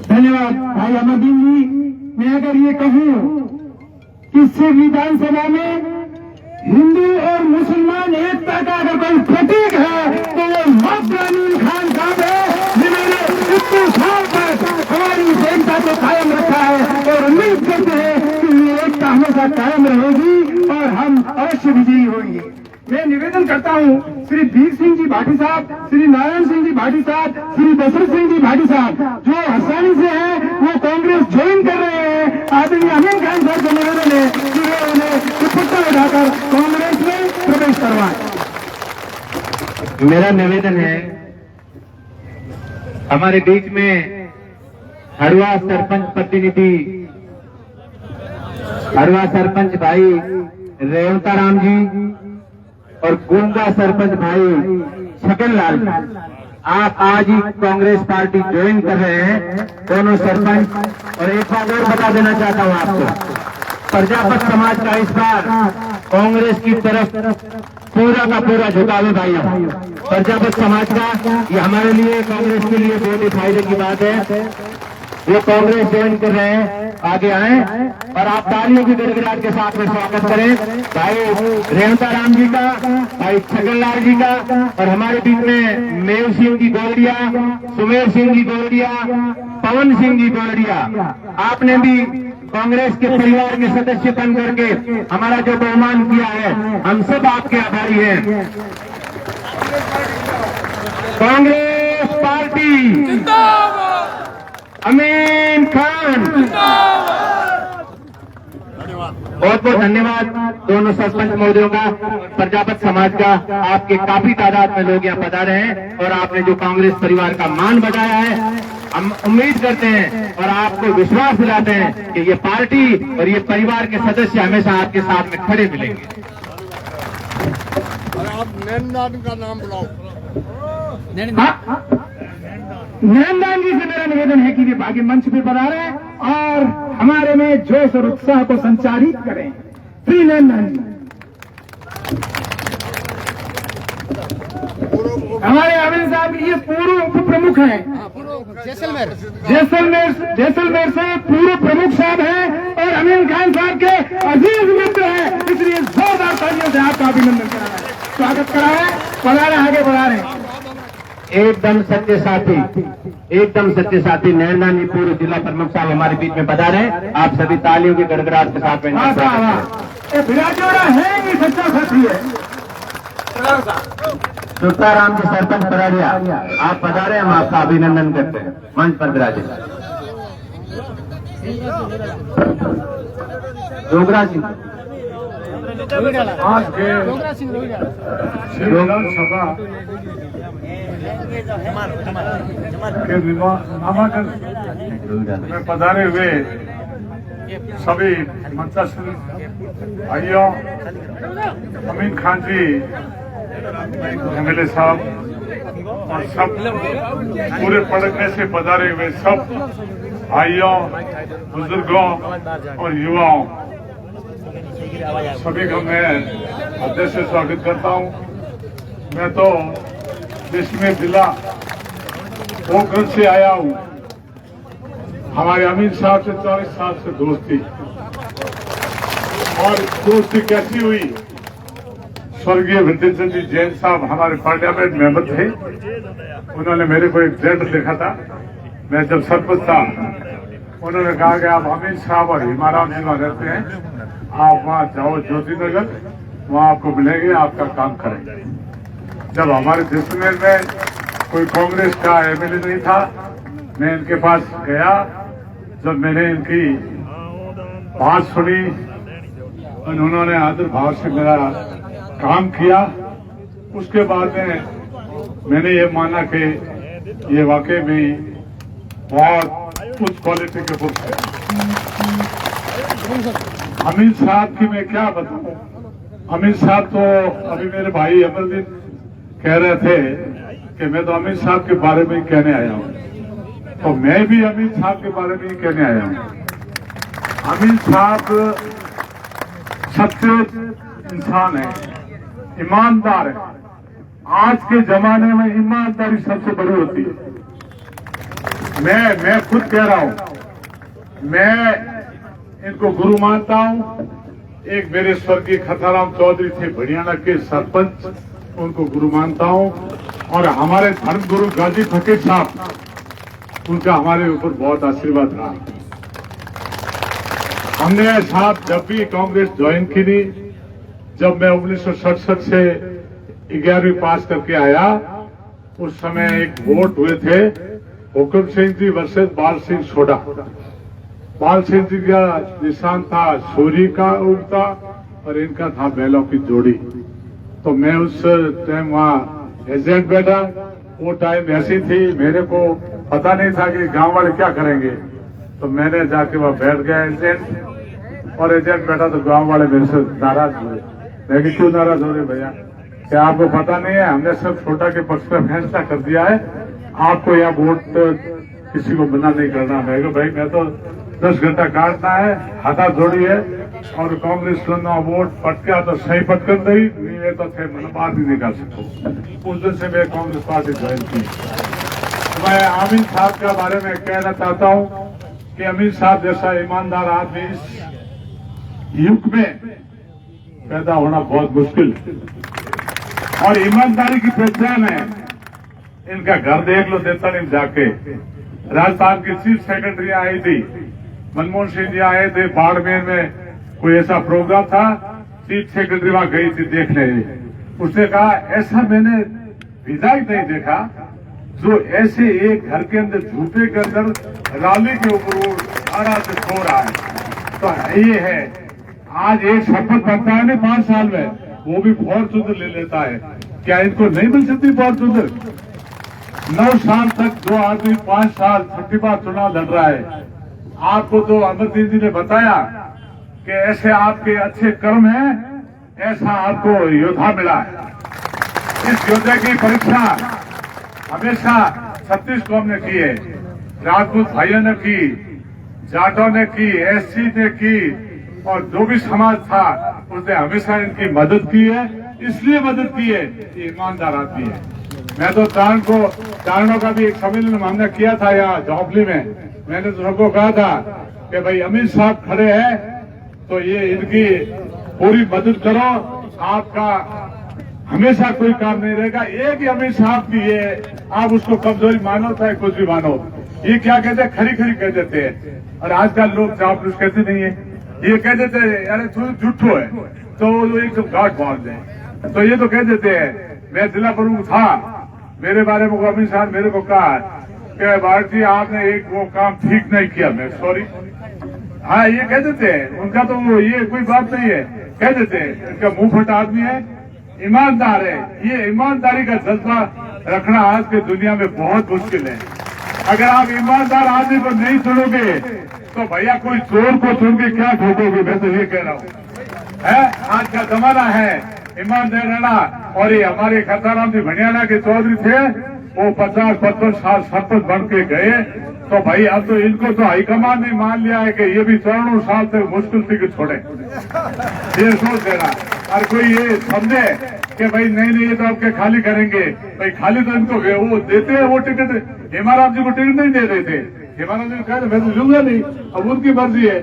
धन्यवाद भाई अमरदीन जी। मैं अगर ये कहूं कि सिर्फ विधानसभा में हिंदू और मुसलमान एकता का अगर कोई प्रतीक है तो वो मात्र अमीन खान साहब है, जिन्होंने इतने साल तक हमारी एकता को कायम रखा है, और उम्मीद करते हैं कि ये एकता हमेशा कायम रहेगी और हम अवश्य विजयी होंगे। मैं निवेदन करता हूं श्री वीर सिंह जी भाटी साहब, श्री नारायण सिंह जी भाटी साहब, श्री दशरथ सिंह जी भाटी साहब, जो हसानी से हैं वो कांग्रेस ज्वाइन कर रहे हैं। आदरणीय अमीन खान साहब का निवेदन है कि वे उन्हें दुपट्टा उठाकर कांग्रेस में प्रवेश करवाएं। मेरा निवेदन है, हमारे बीच में हरवा सरपंच प्रतिनिधि, हरवा सरपंच भाई रेवता राम जी और गुंगा सरपंच भाई छगन लाल, आप आज ही कांग्रेस पार्टी ज्वाइन कर रहे हैं, दोनों सरपंच। और एक बात और बता देना चाहता हूं आपको, प्रजापत समाज का इस बार कांग्रेस की तरफ पूरा का पूरा झुकाव है भाइयों। प्रजापत समाज का ये हमारे लिए, कांग्रेस के लिए बहुत ही फायदे की बात है। वो कांग्रेस ज्वाइन कर रहे हैं, आगे आए और आप तालियों की गड़गड़ाहट के साथ में स्वागत करें भाई रेवता राम जी का, भाई छगन लाल जी का, और हमारे बीच में मेव सिंह जी गोलडिया, सुमेर सिंह जी गोलडिया, पवन सिंह जी गोलडिया। आपने भी कांग्रेस के परिवार के सदस्य बन करके हमारा जो बहुमान किया है, हम सब आपके आभारी हैं। कांग्रेस पार्टी अमीन खान। बहुत बहुत धन्यवाद दोनों सरपंच महोदयों का, प्रजापत समाज का। आपके काफी तादाद में लोग यहाँ पधारे हैं और आपने जो कांग्रेस परिवार का मान बढ़ाया है, हम उम्मीद करते हैं और आपको विश्वास दिलाते हैं कि ये पार्टी और ये परिवार के सदस्य हमेशा आपके साथ में खड़े मिलेंगे। आप नैनदान का नाम बुलाओ। नैनदान जी से मेरा निवेदन है कि वे आगे मंच पे पधारें और हमारे में जोश और उत्साह को संचारित करें। श्री नैनदान जी हमारे अमित साहब ये पूर्व उप प्रमुख हैं, जैसलमेर से पूर्व प्रमुख साहब हैं और अमीन खान साहब के अजीज मित्र हैं, इसलिए जोरदार तालियों से आपका अभिनंदन कराएं, स्वागत कराएं, पधारें, आगे बढ़ाएं। एकदम सत्य साथी नैनदान जी पूर्व जिला प्रमुख साहब हमारे बीच में पधारे हैं। आप सभी तालियों की गड़गड़ाहट के साथ में बिराजोड़ा है ये सच्चा साथी है। तुकाराम जी सरपंच पराड़िया, आप पधारे, हम आपका अभिनंदन करते हैं। मंच पर विराजे। डोगरा सिंह आज के विधानसभा के नामांकन में पधारे हुए सभी मंचस्थ भाइयों, अमीन खान जी, एमएलए साहब और सब पूरे पड़कने से पधारे हुए सब भाइयों, बुजुर्गों और युवाओं, सभी का मैं हृदय से स्वागत करता हूं। मैं तो जिसमें जिला पोखरण से आया हूं, हमारे अमीन साहब से 40 साल से दोस्ती, और दोस्ती कैसी हुई, स्वर्गीय वृद्धिचंद जी जैन साहब हमारे पार्लियामेंट मेंबर थे, उन्होंने मेरे को एक लेटर लिखा था, मैं जब सरपंच था, उन्होंने कहा कि आप अमीन साहब और हिमाराम जी वहां रहते हैं, आप वहां जाओ ज्योति नगर, वहां आपको मिलेंगे, आपका काम करेंगे। जब हमारे जैसलमेर में कोई कांग्रेस का एमएलए नहीं था, मैं इनके पास गया, जब मैंने इनकी बात सुनी, उन्होंने आदर भाव से मेरा काम किया, उसके बाद में मैंने ये माना कि ये वाकई में बहुत उच्च क्वालिटी के पुरुष है। अमीन साहब की मैं क्या बताऊं, अमीन साहब तो अभी मेरे भाई अमरदीन कह रहे थे कि मैं तो अमीन साहब के बारे में ही कहने आया हूं, तो मैं भी अमीन साहब के बारे में ही कहने आया हूं। अमीन साहब सच्चे इंसान है, ईमानदार है। आज के जमाने में ईमानदारी सबसे बड़ी होती है। मैं खुद कह रहा हूं, मैं इनको गुरु मानता हूं। एक मेरे स्वर्गीय खताराम चौधरी थे भड़ियाना के सरपंच, उनको गुरु मानता हूं, और हमारे धर्म गुरु गाजी फकीर साहब, उनका हमारे ऊपर बहुत आशीर्वाद रहा। हमने साहब जब भी कांग्रेस ज्वाइन की थी, जब मैं 1967 से 11वीं पास करके आया, उस समय एक वोट हुए थे, हुकुम सिंह जी वर्सेस बाल सिंह सोडा। बाल सिंह जी का निशान था सूरी का उगता और इनका था बैलों की जोड़ी। तो मैं उस टाइम वहाँ एजेंट बैठा, वो टाइम ऐसी थी, मेरे को पता नहीं था कि गांव वाले क्या करेंगे, तो मैंने जाके वहाँ बैठ गया एजेंट, और एजेंट बैठा तो गांव वाले मेरे से नाराज हुए। मैं क्यों नाराज हो रहे भैया, क्या आपको पता नहीं है, हमने सब छोटा के पक्ष में फैसला कर दिया है, आपको यहाँ वोट किसी को मना नहीं करना। मैं भाई मैं तो 10 घंटा काटना है, हाथा जोड़ी है, और कांग्रेस वोट पट गया तो सही पटकर नहीं, नहीं तो थे मन बात ही नहीं कर सकते। उस दिन से मैं कांग्रेस पार्टी ज्वाइन की। मैं अमीन साहब के बारे में कहना चाहता हूं कि अमीन साहब जैसा ईमानदार आदमी इस युग में पैदा होना बहुत मुश्किल, और ईमानदारी की पहचान है। इनका घर देख लो देवतानी जाके, राजस्थान की चीफ सेक्रेटरी आई थी, मनमोहन सिंह जी आए थे, बाड़मेर में कोई ऐसा प्रोग्राम था, चीफ सेक्रेटरी वहां गई थी देखने। उसने कहा ऐसा मैंने विधायक नहीं देखा जो ऐसे एक घर के अंदर झूठे के अंदर राली के ऊपर वो आरा से सो रहा है। तो ये है आज एक शपथ पड़ता है ना 5 साल में, वो भी फॉर्चूनर ले लेता है। क्या इनको नहीं मिल सकती फॉर्चूनर? 9 साल तक जो आदमी 5 साल 30 बार चुनाव लड़ रहा है, आपको तो अमरदीन जी ने बताया कि ऐसे आपके अच्छे कर्म हैं, ऐसा आपको योद्धा मिला है। इस योद्धा की परीक्षा हमेशा छत्तीस कौम ने की है, राजपूत भाइयों ने की, जाटों ने की, एससी ने की, और जो भी समाज था उसने हमेशा इनकी मदद की है। इसलिए मदद की है कि ईमानदार आदमी है। मैं तो चारणों का भी एक सम्मेलन हमने किया था यहाँ झोंपड़ी में। मैंने तो सबको कहा था कि भाई अमित साहब खड़े हैं तो ये इनकी पूरी मदद करो, आपका हमेशा कोई काम नहीं रहेगा। एक ही अमित साहब की ये, आप उसको कमजोरी मानो चाहे कुछ भी मानो, ये क्या कहते हैं, खरी खरी कह देते हैं। और आजकल लोग चापलूस कहते नहीं है, ये कह देते हैं अरे तू झूठो है, तो वो एक तो गांठ बांध दे। तो ये तो कह देते हैं, मैं जिला प्रमुख था, मेरे बारे में अमित साहब मेरे को कहा कि भारत जी आपने एक वो काम ठीक नहीं किया, मैं सॉरी। हाँ ये कह देते हैं, उनका तो वो ये कोई बात नहीं है, कह देते हैं। इनका मुंह फटा आदमी है, ईमानदार है। ये ईमानदारी का जज्बा रखना आज के दुनिया में बहुत मुश्किल है। अगर आप ईमानदार आदमी को नहीं चुनोगे तो भैया कोई चोर को चुन के क्या ठोकोगे, मैं तो ये कह रहा हूँ। है आज का जमाना है ईमानदार रहना। और ये हमारे खताराम जी भनियाना के चौधरी थे, वो 50-55 साल सरपंच बन के गए, तो भाई अब तो इनको तो हाईकमान ने मान लिया है कि ये भी 54 साल तक मुश्किल से छोड़े। ये सोच देना, और कोई ये समझे कि भाई नहीं ये तो आपके खाली करेंगे, भाई खाली तो इनको वो देते हैं, वो टिकट हेमाराम जी को टिकट नहीं दे रहे थे। हेमाराम जी कहा मैं तो लूंगा नहीं, अब उनकी मर्जी है,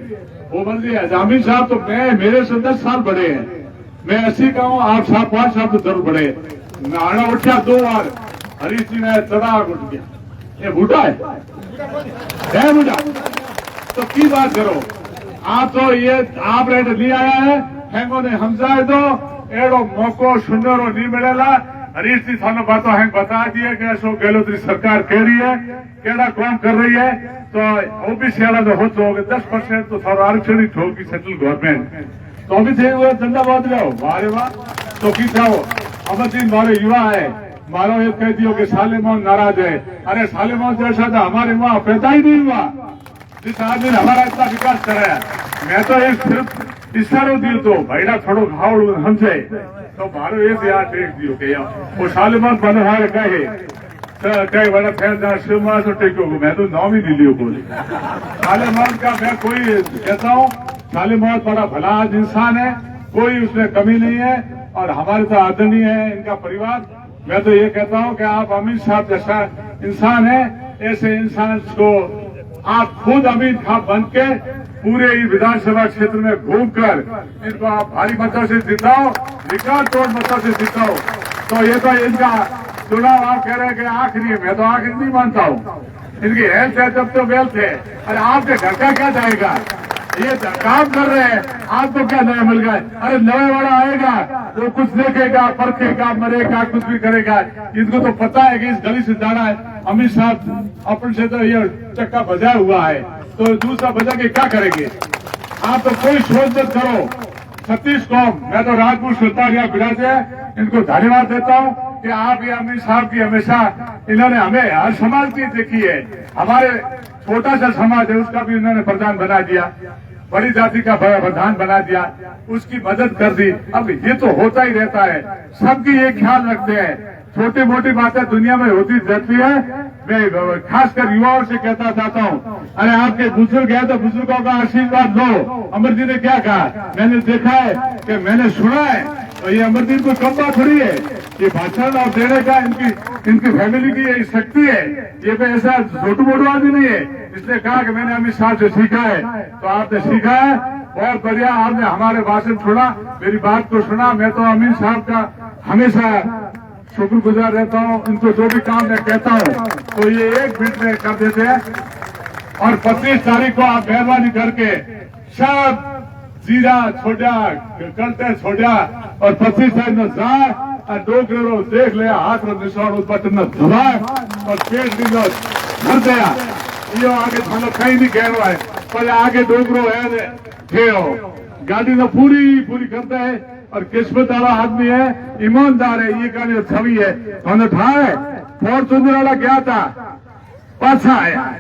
वो मर्जी है। जामिल साहब तो मेरे से 10 साल बड़े हैं, मैं 80 का हूँ, आप 5 साल तो जरूर बड़े। नाना उठा 2 बार, हरीश जी ने चढ़ा उठ गया, ये बूढ़ा है बूढ़ा, तो की बात करो आप। तो ये आप रेट नहीं आया है, हेंगो ने हमजाए दो एड़ो मौको सुंदरो नहीं मिलेला। हरीश जी थानो बातों हैंग बता दिए कि अशोक गहलोत सरकार कह रही है, केड़ा काम कर रही है, तो ओबीसी वाला तो हो 10% तो थारो आरक्षण ही ठोकी सेंट्रल गवर्नमेंट, तो अभी थे वो धंधा बहुत रहो वारे वाह। तो की चाहो अमरदीन मारो युवा है, मारो ये कह दियो कि सालेमौन नाराज है। अरे सालेमौन जैसा तो हमारे वहां पैदा ही नहीं हुआ जिस आदमी ने हमारा इतना विकास कराया। मैं तो एक सिर्फ इशारो दियो तो भाईड़ा थोड़ो घावड़ हमसे तो मारो ये यार टेक दियो के वो सालेमौन बने हारे कहे कई बड़ा फैसला शिवमा से टेको, मैं तो नाम ही नहीं लियो बोले। सालेमौन का मैं कोई कहता हूँ, सालेमौन बड़ा भला इंसान है, कोई उसमें कमी नहीं है, और हमारे तो आदरणीय है इनका परिवार। मैं तो ये कहता हूँ कि आप अमित साहब जैसा इंसान है, ऐसे इंसान को आप खुद अमित खां बन के पूरे विधानसभा क्षेत्र में घूमकर इनको आप भारी मतों से जिताओ, रिकॉर्ड तोड़ मतों से जिताओ। तो ये तो इनका चुनाव आप कह रहे हैं कि आखिरी है, मैं तो आखिर नहीं मानता हूँ। इनकी हेल्थ है जब तो वेल्थ है। अरे आपके घर का क्या जाएगा, ये काम कर रहे हैं, आपको क्या नया मिल गया? अरे नया वाला आएगा वो कुछ देखेगा, परखेगा, मरेगा, कुछ भी करेगा। इनको तो पता है कि इस गली से जाना है। अमित साहब अपन से तो ये चक्का बजाया हुआ है, तो दूसरा बजा के क्या करेंगे? आप तो कोई सोच मत करो। 36 कौम, मैं तो राजपूत सुल्तान यहाँ बिराजे, इनको धन्यवाद देता हूँ कि आप ये अमित साहब की हमेशा इन्होंने हमें हर समाज की देखी है। हमारे छोटा सा समाज है उसका भी उन्होंने प्रधान बना दिया, बड़ी जाति का प्रधान बना दिया, उसकी मदद कर दी। अब ये तो होता ही रहता है, सबकी ये ख्याल रखते हैं। छोटी मोटी बातें दुनिया में होती रहती है। मैं खासकर युवाओं से कहता चाहता हूँ, अरे आपके बुजुर्ग है तो बुजुर्गों का आशीर्वाद लो। अमर जी ने क्या कहा, मैंने देखा है कि मैंने सुना है, और ये अमरदीन को कम बात थोड़ी है, ये भाषण और देने का इनकी फैमिली की यही शक्ति है। ये कोई ऐसा छोटू मोटू आदमी नहीं है। इसने कहा कि मैंने अमित साहब से सीखा है, तो आपने सीखा है, बहुत बढ़िया। आपने हमारे भाषण सुना, मेरी बात को सुना। मैं तो अमित साहब का हमेशा शुक्रगुजार रहता हूँ। इनको जो भी काम मैं कहता हूँ तो ये 1 मिनट में कर देते हैं। और 25 तारीख को आप मेहरबानी करके सब जीरा छोड़ा, कलटे छोड़ा, और 25 तारीख में जा और डोकरो देख लिया, हाथ में निशान बटन दबा और पेट दिलो भर दिया। ये आगे थानो कहीं नहीं कह रहा है, पर आगे डोकरो है थे गाड़ी तो पूरी करता है और किस्मत वाला आदमी है, ईमानदार है, ये कहने छवि है। उन्होंने था फॉर्चूनर वाला गया था, पाछा आया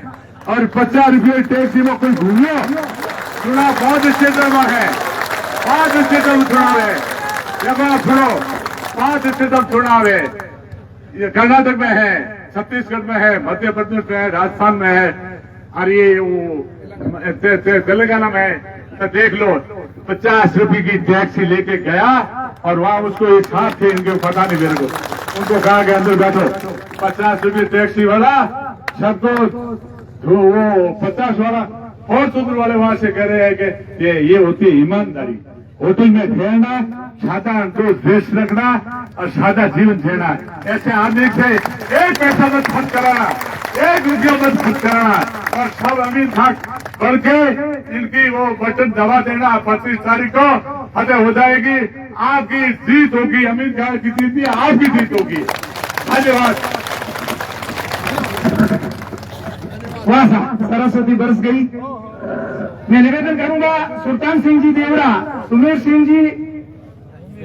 और 50 रुपये टैक्सी में कोई घूमियो चुनाव 5 स्टेट में है, 5 स्टेट में चुनाव है, सुनो 5 स्टेट में चुनाव है। ये कर्नाटक में है, छत्तीसगढ़ में है, मध्य प्रदेश में है, राजस्थान में है और ये वो तेलंगाना में है। तो देख लो 50 रुपए की टैक्सी लेके गया और वहां उसको एक साथ थे, इनके पता नहीं मेरे को, उनको कहा गया अंदर बैठो। 50 रुपये टैक्सी वाला सबको वो 50 वाला फॉर्चूनर वाले वहां से कह रहे हैं कि ये होती है ईमानदारी। होटल में ठहरना, सादा ड्रेस रखना और सादा जीवन जीना। ऐसे आदमी से एक पैसा मत खर्च कराना, 1 रुपया मत खर्च कराना और सब अमीर खाक करके इनकी वो बटन दबा देना। 25 तारीख को फतेह हो जाएगी, आपकी जीत होगी, अमीर खान की जीत नहीं, आपकी जीत होगी। धन्यवाद। वाह सरस्वती बरस गई। मैं निवेदन करूंगा सुल्तान सिंह जी देवरा, सुमेर सिंह जी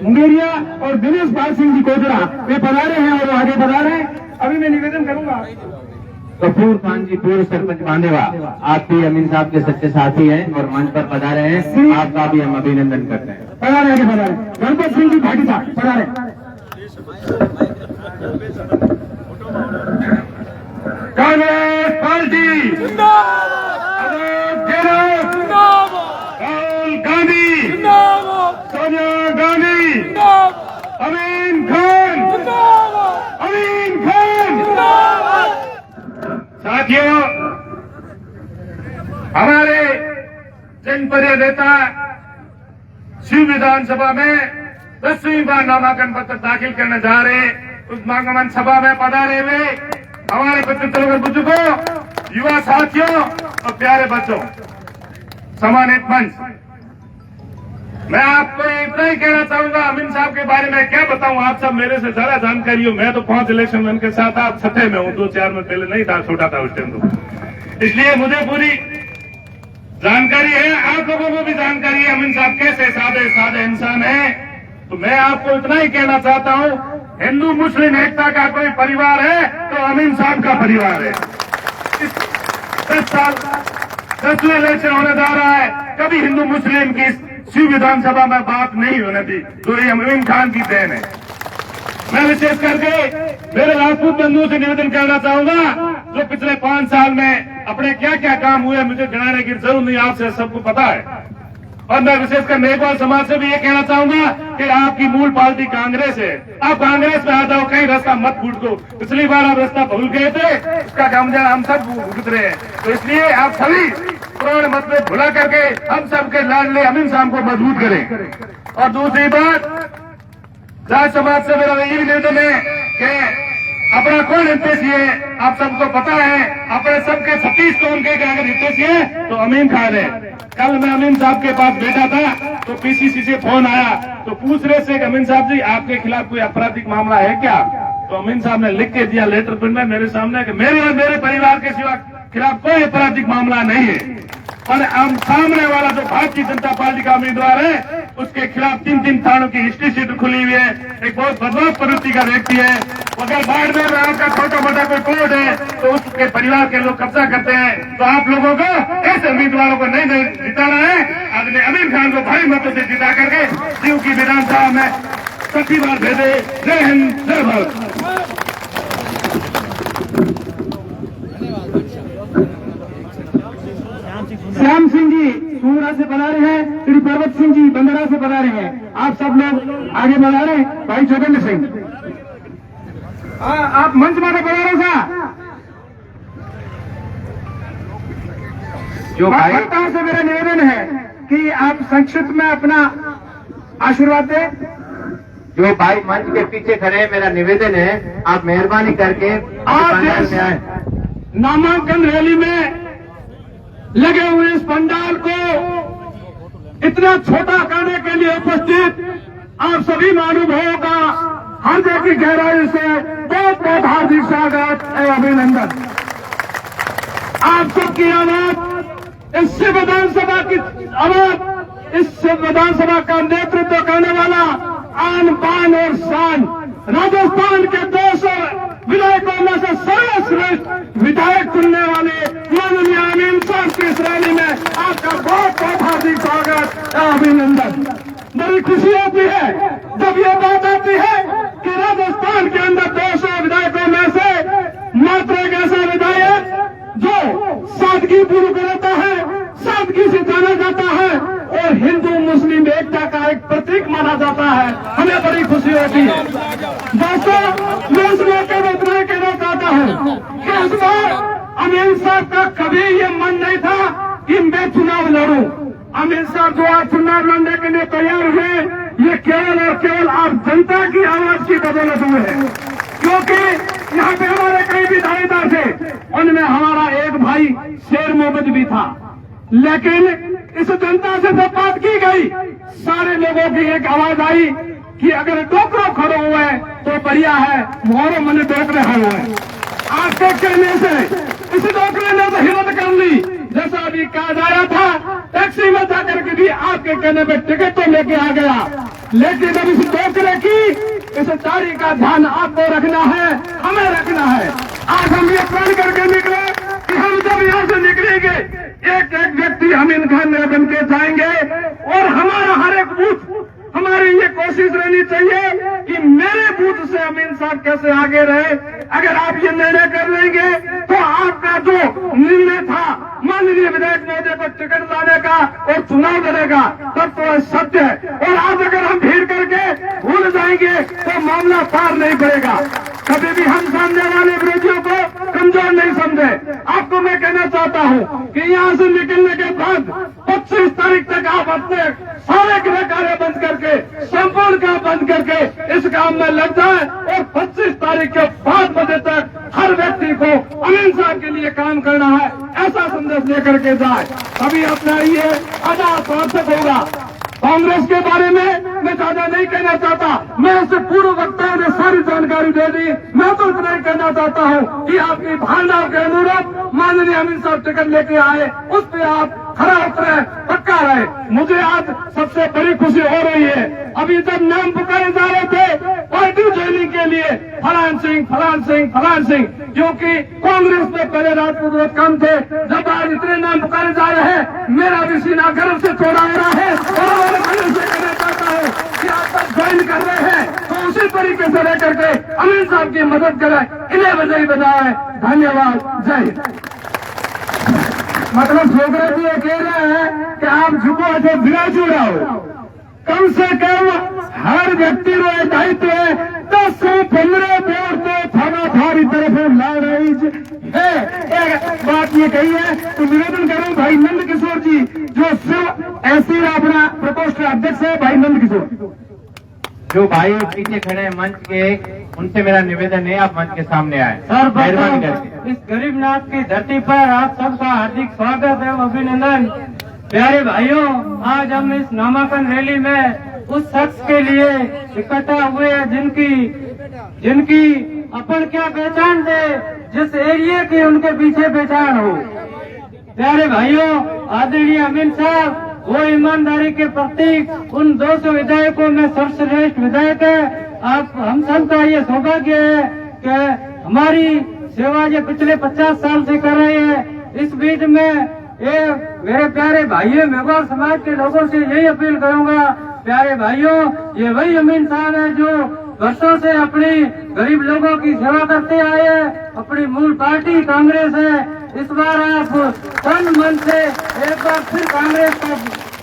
मुंगेरिया और दिनेश पाल सिंह जी कोदरा वे पधारे हैं और वो आगे बढ़ा रहे हैं। अभी मैं निवेदन करूंगा कपूर खान जी पूर्व सरपंच मांडेवा, आप भी अमीन साहब के सच्चे साथी हैं और मंच पर पधारे हैं, आपका भी हम अभिनंदन करते हैं। पधारे, आगे पधारे। गणपत सिंह जी भाटीसा पधारे। कांग्रेस पार्टी जिंदाबाद, राहुल गांधी, सोनिया गांधी, अमीन खान, अमीन खान। साथियों, हमारे जनप्रिय नेता शिव विधानसभा में 10वीं बार नामांकन पत्र दाखिल करने जा रहे, उस नामांकन सभा में पधारे हुए हमारे पितृत्व बुजुर्गों, युवा साथियों और प्यारे बच्चों, सम्मानित मंच, मैं आपको इतना ही कहना चाहूंगा अमीन साहब के बारे में क्या बताऊं। आप सब मेरे से ज्यादा जानकारी हो। मैं तो 5 इलेक्शन में उनके साथ आप सतह में हूं, 2-4 में पहले नहीं था, छोटा था उस टाइम तो, इसलिए मुझे पूरी जानकारी है। आप लोगों को भी जानकारी है अमीन साहब कैसे सादे इंसान है। तो मैं आपको इतना ही कहना चाहता हूं, हिंदू मुस्लिम एकता का कोई परिवार है तो अमीन साहब का परिवार है। 10 साल 10वें इलेक्शन होने जा रहा है, कभी हिंदू मुस्लिम की शिव विधानसभा में बात नहीं होने दी, तो ये अमीन खान की देन है। मैं विशेष करके मेरे राजपूत बंधुओं से निवेदन करना चाहूंगा, जो पिछले 5 साल में अपने क्या क्या काम हुए मुझे गिनाने की जरूरत नहीं, आपसे सबको पता है। और मैं विशेषकर मेघवाल समाज से भी ये कहना चाहूंगा कि आपकी मूल पार्टी कांग्रेस है, आप कांग्रेस में आ जाओ, कहीं रास्ता मत भूल दो। पिछली बार आप रास्ता भूल गए थे, उसका कामयाब हम सब गुजरे हैं। तो इसलिए आप सभी पुराने मतभेद भुला करके हम सबके लाडले अमीन साहब को मजबूत करें। और दूसरी बात, जाट समाज से मेरा यही निवेदन है कि अपना कौन हितैषी है आप सबको पता है, अपने सबके 36 कौन के अगर हितैषी है तो अमीन खान है। कल मैं अमीन साहब के पास बैठा था तो पीसीसी से फोन आया, तो पूछ रहे थे अमीन साहब जी आपके खिलाफ कोई आपराधिक मामला है क्या। तो अमीन साहब ने लिख के दिया लेटर पेन में मेरे सामने कि मेरे और मेरे परिवार के खिलाफ कोई आपराधिक मामला नहीं है। और हम सामने वाला जो भारतीय जनता पार्टी का उम्मीदवार है उसके खिलाफ 3-3 थानों की हिस्ट्री शीट खुली हुई है, एक बहुत बदमाश प्रवृत्ति का व्यक्ति है। अगर बाड़मेर में आपका छोटा मोटा कोई कोर्ट है तो उसके परिवार के लोग कब्जा करते हैं। तो आप लोगों को ऐसे उम्मीदवारों को नहीं जिताना है, आपने अमीन खान को भारी मतों से जिता करके शिव की विधानसभा में 30 बार भेजे। जय हिंद, जय भारत। श्याम सिंह जी सूरा से पधारे हैं, श्री पर्वत सिंह जी बंदरा से पधारे हैं। आप सब लोग आगे बढ़ा रहे हैं। भाई जोगेंद्र सिंह आप मंच में पधारे सा। जो भाई वक्ताओं से मेरा निवेदन है कि आप संक्षिप्त में अपना आशीर्वाद दें। जो भाई मंच के पीछे खड़े हैं, मेरा निवेदन है आप मेहरबानी करके आप में आए। नामांकन रैली में लगे हुए इस पंडाल को इतना छोटा करने के लिए उपस्थित आप सभी महानुभावों का हृदय की गहराई से बहुत बहुत हार्दिक स्वागत एवं अभिनंदन। आप सबकी आवाज इस विधानसभा की आवाज इस विधानसभा का नेतृत्व करने वाला आन बान और शान राजस्थान के 200 विधायकों में से सर्वश्रेष्ठ विधायक चुनने वाले माननीय अमीन साहब की इस रैली में आपका बहुत बहुत हार्दिक स्वागत और अभिनंदन। बड़ी खुशी होती है जब ये बात आती है कि राजस्थान के अंदर 200 विधायकों में से मात्र एक ऐसा विधायक जो सादगी पूर्व रहता है, सादगी से जाना जाता है और हिंदू मुस्लिम एकता का एक प्रतीक माना जाता है। हमें बड़ी खुशी होती है। दोस्तों, मैं इस मौके पर इतना कहना चाहता हूँ कि इस बार अमीन साहब का कभी ये मन नहीं था कि मैं चुनाव लड़ूं। अमीन साहब जो आज चुनाव लड़ने के लिए तैयार हुए, ये केवल और केवल आप जनता की आवाज की बदौलत हुए हैं, क्योंकि यहाँ पे हमारे कई विधायक थे, उनमें हमारा एक भाई शेर मोहम्मद भी था, लेकिन इस जनता से जब बात की गई, सारे लोगों की एक आवाज आई कि अगर डोकरो खड़े हुए तो बढ़िया है, मोहरो मन डोकरे हुए। आपके कहने से इस डोकरे ने तो हिम्मत कर ली, जैसा अभी कहा जा रहा था, टैक्सी में जाकर के भी आपके कहने पे टिकट तो लेके आ गया, लेकिन अब इस डोकरे की इस दाढ़ी का ध्यान आपको रखना है, हमें रखना है। आज हम ये प्रण करके निकले कि हम जब यहाँ से निकलेंगे, एक एक व्यक्ति अमीन खान में बन के जाएंगे और हमारा हर एक बूथ, हमारी ये कोशिश रहनी चाहिए कि मेरे बूथ से अमीन साहब कैसे आगे रहे। अगर आप ये निर्णय कर लेंगे तो आपका जो निर्णय था माननीय विधायक महोदय को टिकट लाने का और चुनाव लड़ेगा, तब तो सत्य है। और आज अगर हम भीड़ करके भूल जाएंगे तो मामला पार नहीं पड़ेगा। कभी भी हम सामने वाले विरोधियों को कमजोर नहीं समझे। आपको मैं कहना चाहता हूँ कि यहाँ से निकलने के बाद 25 तारीख तक आप अपने सारे गृह कार्य बंद करके, संपूर्ण काम बंद करके इस काम में लग जाए और 25 तारीख के 5 बजे तक हर व्यक्ति को अमीन साहब के लिए काम करना है, ऐसा संदेश लेकर के जाए, तभी अपना ये अदा सार्थक होगा। कांग्रेस के बारे में मैं ज्यादा नहीं कहना चाहता, मैं इससे पूर्व वक्ताओं ने सारी जानकारी दे दी। मैं तो इतना ही कहना चाहता हूँ कि आपकी भावनाओं के अनुरूप माननीय अमीन साहब टिकट लेके आए, उस पर आप खरा उतरे, पक्का रहे। मुझे आज सबसे बड़ी खुशी हो रही है, अभी जब नाम पुकारे जा रहे थे पार्टी ज्वाइनिंग के लिए, फलान सिंह फलान सिंह फलान सिंह, क्योंकि कांग्रेस में पहले राजपूत कम थे, जब आज इतने नाम पुकारे जा रहे हैं, मेरा भी सीना गर्व से छोड़ा हो रहा है। और मैं से कहना चाहता हूँ कि आप तक ज्वाइन कर रहे हैं तो उसी तरीके से रह करके अमीन साहब की मदद करें, इन्हें बजाई बजाए। धन्यवाद, जय हिंद। मतलब छोकरे जी ये कह रहे हैं कि आप झुको ऐसे बिना जुड़ा हो, कम से कम हर व्यक्ति को दायित्व है 10 से 15 वोट तो थाना थारी तरफ ला रही है। एक बात ये कही है तो निवेदन करूं भाई नंद किशोर जी, जो शिव ऐसी अपना प्रकोष्ठ अध्यक्ष है, भाई नंद किशोर। जो भाई पीछे खड़े हैं मंच के, उनसे मेरा निवेदन है आप मंच के सामने आए। सर, मेहरबानी करके इस गरीबनाथ की धरती पर आप सबका हार्दिक स्वागत है, अभिनंदन। प्यारे भाइयों, आज हम इस नामांकन रैली में उस शख्स के लिए इकट्ठा हुए हैं जिनकी अपन क्या पहचान थे, जिस एरिया की उनके पीछे पहचान हो। प्यारे भाइयों, आदरणीय अमीन साहब वो ईमानदारी के प्रतीक, उन 200 विधायकों में सर्वश्रेष्ठ विधायक है। आप हम सबका ये सौभाग्य है कि हमारी सेवा ये पिछले 50 साल से कर रहे हैं। इस बीच में ये मेरे प्यारे भाइयों, मेवाड़ समाज के लोगों से यही अपील करूंगा, प्यारे भाइयों, ये वही अमीन साहब है जो वर्षों से अपनी गरीब लोगों की सेवा करते आए हैं। अपनी मूल पार्टी कांग्रेस है। इस बार आप तन मन से एक बार फिर कांग्रेस का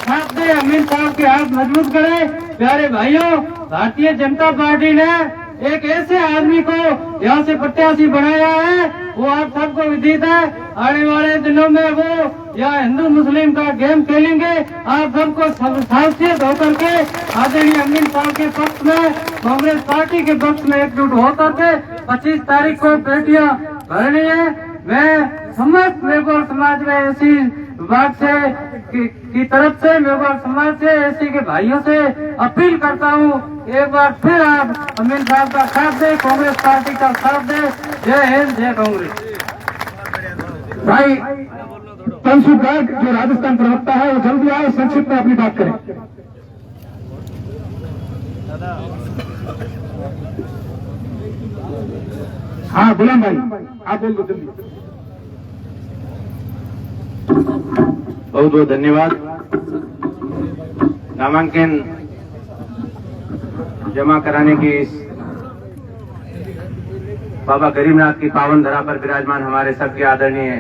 साथ दें, अमीन साहब के हाथ मजबूत करें। प्यारे भाइयों, भारतीय जनता पार्टी ने एक ऐसे आदमी को यहाँ से प्रत्याशी बनाया है, वो आप सबको विदित है। आने वाले दिनों में वो यहाँ हिंदू मुस्लिम का गेम खेलेंगे। आप सबको सावचेत होकर के आदरणीय अमीन साहब के पक्ष में, कांग्रेस पार्टी के पक्ष में एकजुट होकर के 25 तारीख को पेटियां भरनी है। मैं समस्त मेघवाल समाज में ऐसी विभाग से की तरफ से, मेघवाल समाज से, ऐसी के भाइयों से अपील करता हूँ, एक बार फिर आप अमीन साहब का साथ दें, कांग्रेस पार्टी का साथ दें। जय हिंद, जय कांग्रेस। भाई तंसु गर्ग जो राजस्थान प्रवक्ता है वो जल्दी आए, संक्षिप्त में अपनी बात करें। हाँ गुलाम भाई आप बोल दो जल्दी। बहुत बहुत धन्यवाद। नामांकन जमा कराने की इस बाबा गरीबनाथ की पावन धरा पर विराजमान हमारे सबके आदरणीय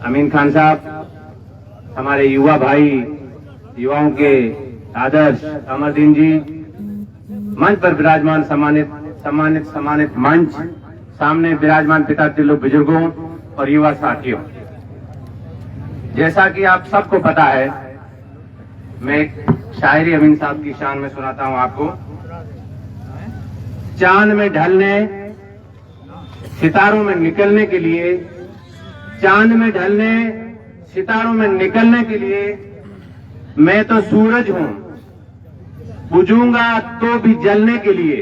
अमीन खान साहब, हमारे युवा भाई, युवाओं के आदर्श अमरदीन जी, मंच पर विराजमान सम्मानित मंच, सामने विराजमान पिता त्रिलोक बुजुर्गों और युवा साथियों, जैसा कि आप सबको पता है, मैं एक शायरी अमीन साहब की शान में सुनाता हूं आपको। चांद में ढलने, सितारों में निकलने के लिए, चांद में ढलने, सितारों में निकलने के लिए मैं तो सूरज हूं, बुझूंगा तो भी जलने के लिए।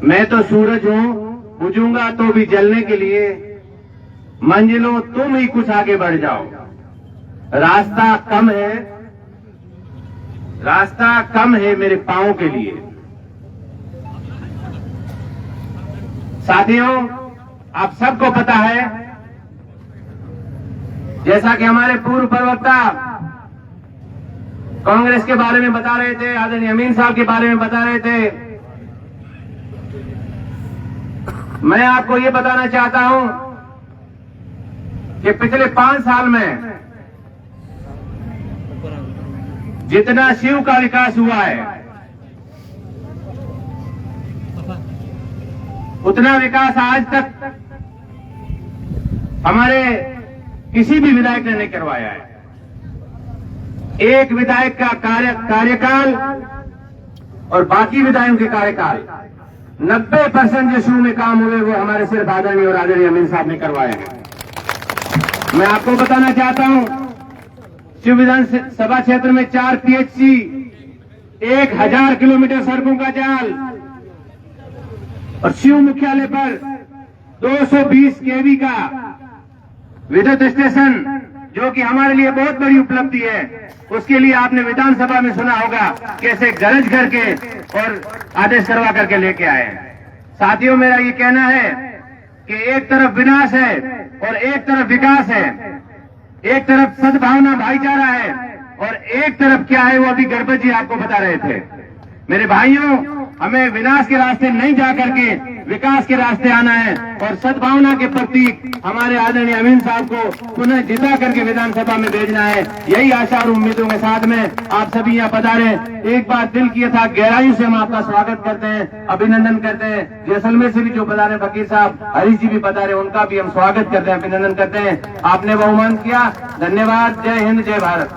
मैं तो सूरज हूं, बुझूंगा तो भी जलने के लिए। मंजिलों तुम ही कुछ आगे बढ़ जाओ, रास्ता कम है, रास्ता कम है मेरे पांव के लिए। साथियों, आप सबको पता है, जैसा कि हमारे पूर्व प्रवक्ता कांग्रेस के बारे में बता रहे थे, आदरणीय अमीन साहब के बारे में बता रहे थे, मैं आपको ये बताना चाहता हूं कि पिछले 5 साल में जितना शिव का विकास हुआ है, उतना विकास आज तक हमारे किसी भी विधायक ने नहीं करवाया है। एक विधायक का कार्यकाल और बाकी विधायकों के कार्यकाल 90% जो शुरू में काम हुए वो हमारे सिर्फ आदरणीय और आदरणीय अमीन साहब ने करवाए हैं। मैं आपको बताना चाहता हूं, शिव विधानसभा क्षेत्र में 4 PHC, 1000 किलोमीटर सड़कों का जाल और शिव मुख्यालय पर 220 kV का विद्युत स्टेशन, जो कि हमारे लिए बहुत बड़ी उपलब्धि है। उसके लिए आपने विधानसभा में सुना होगा कैसे गरज करके और आदेश करवा करके लेके आए हैं। साथियों, मेरा ये कहना है कि एक तरफ विनाश है और एक तरफ विकास है, एक तरफ सद्भावना भाईचारा है और एक तरफ क्या है वो अभी गणपत जी आपको बता रहे थे। मेरे भाइयों, हमें विनाश के रास्ते नहीं जा करके विकास के रास्ते आना है और सद्भावना के प्रतीक हमारे आदरणीय अमीन साहब को पुनः जिता करके विधानसभा में भेजना है। यही आशा और उम्मीदों के साथ में आप सभी यहाँ पधारे। एक बार दिल की था गहराई से हम आपका स्वागत करते हैं, अभिनंदन करते हैं। जैसलमेर से भी जो पधारे फकीर साहब, हरीश जी भी पधारे, उनका भी हम स्वागत करते हैं, अभिनंदन करते हैं। आपने बहुमान किया, धन्यवाद। जय हिंद, जय भारत।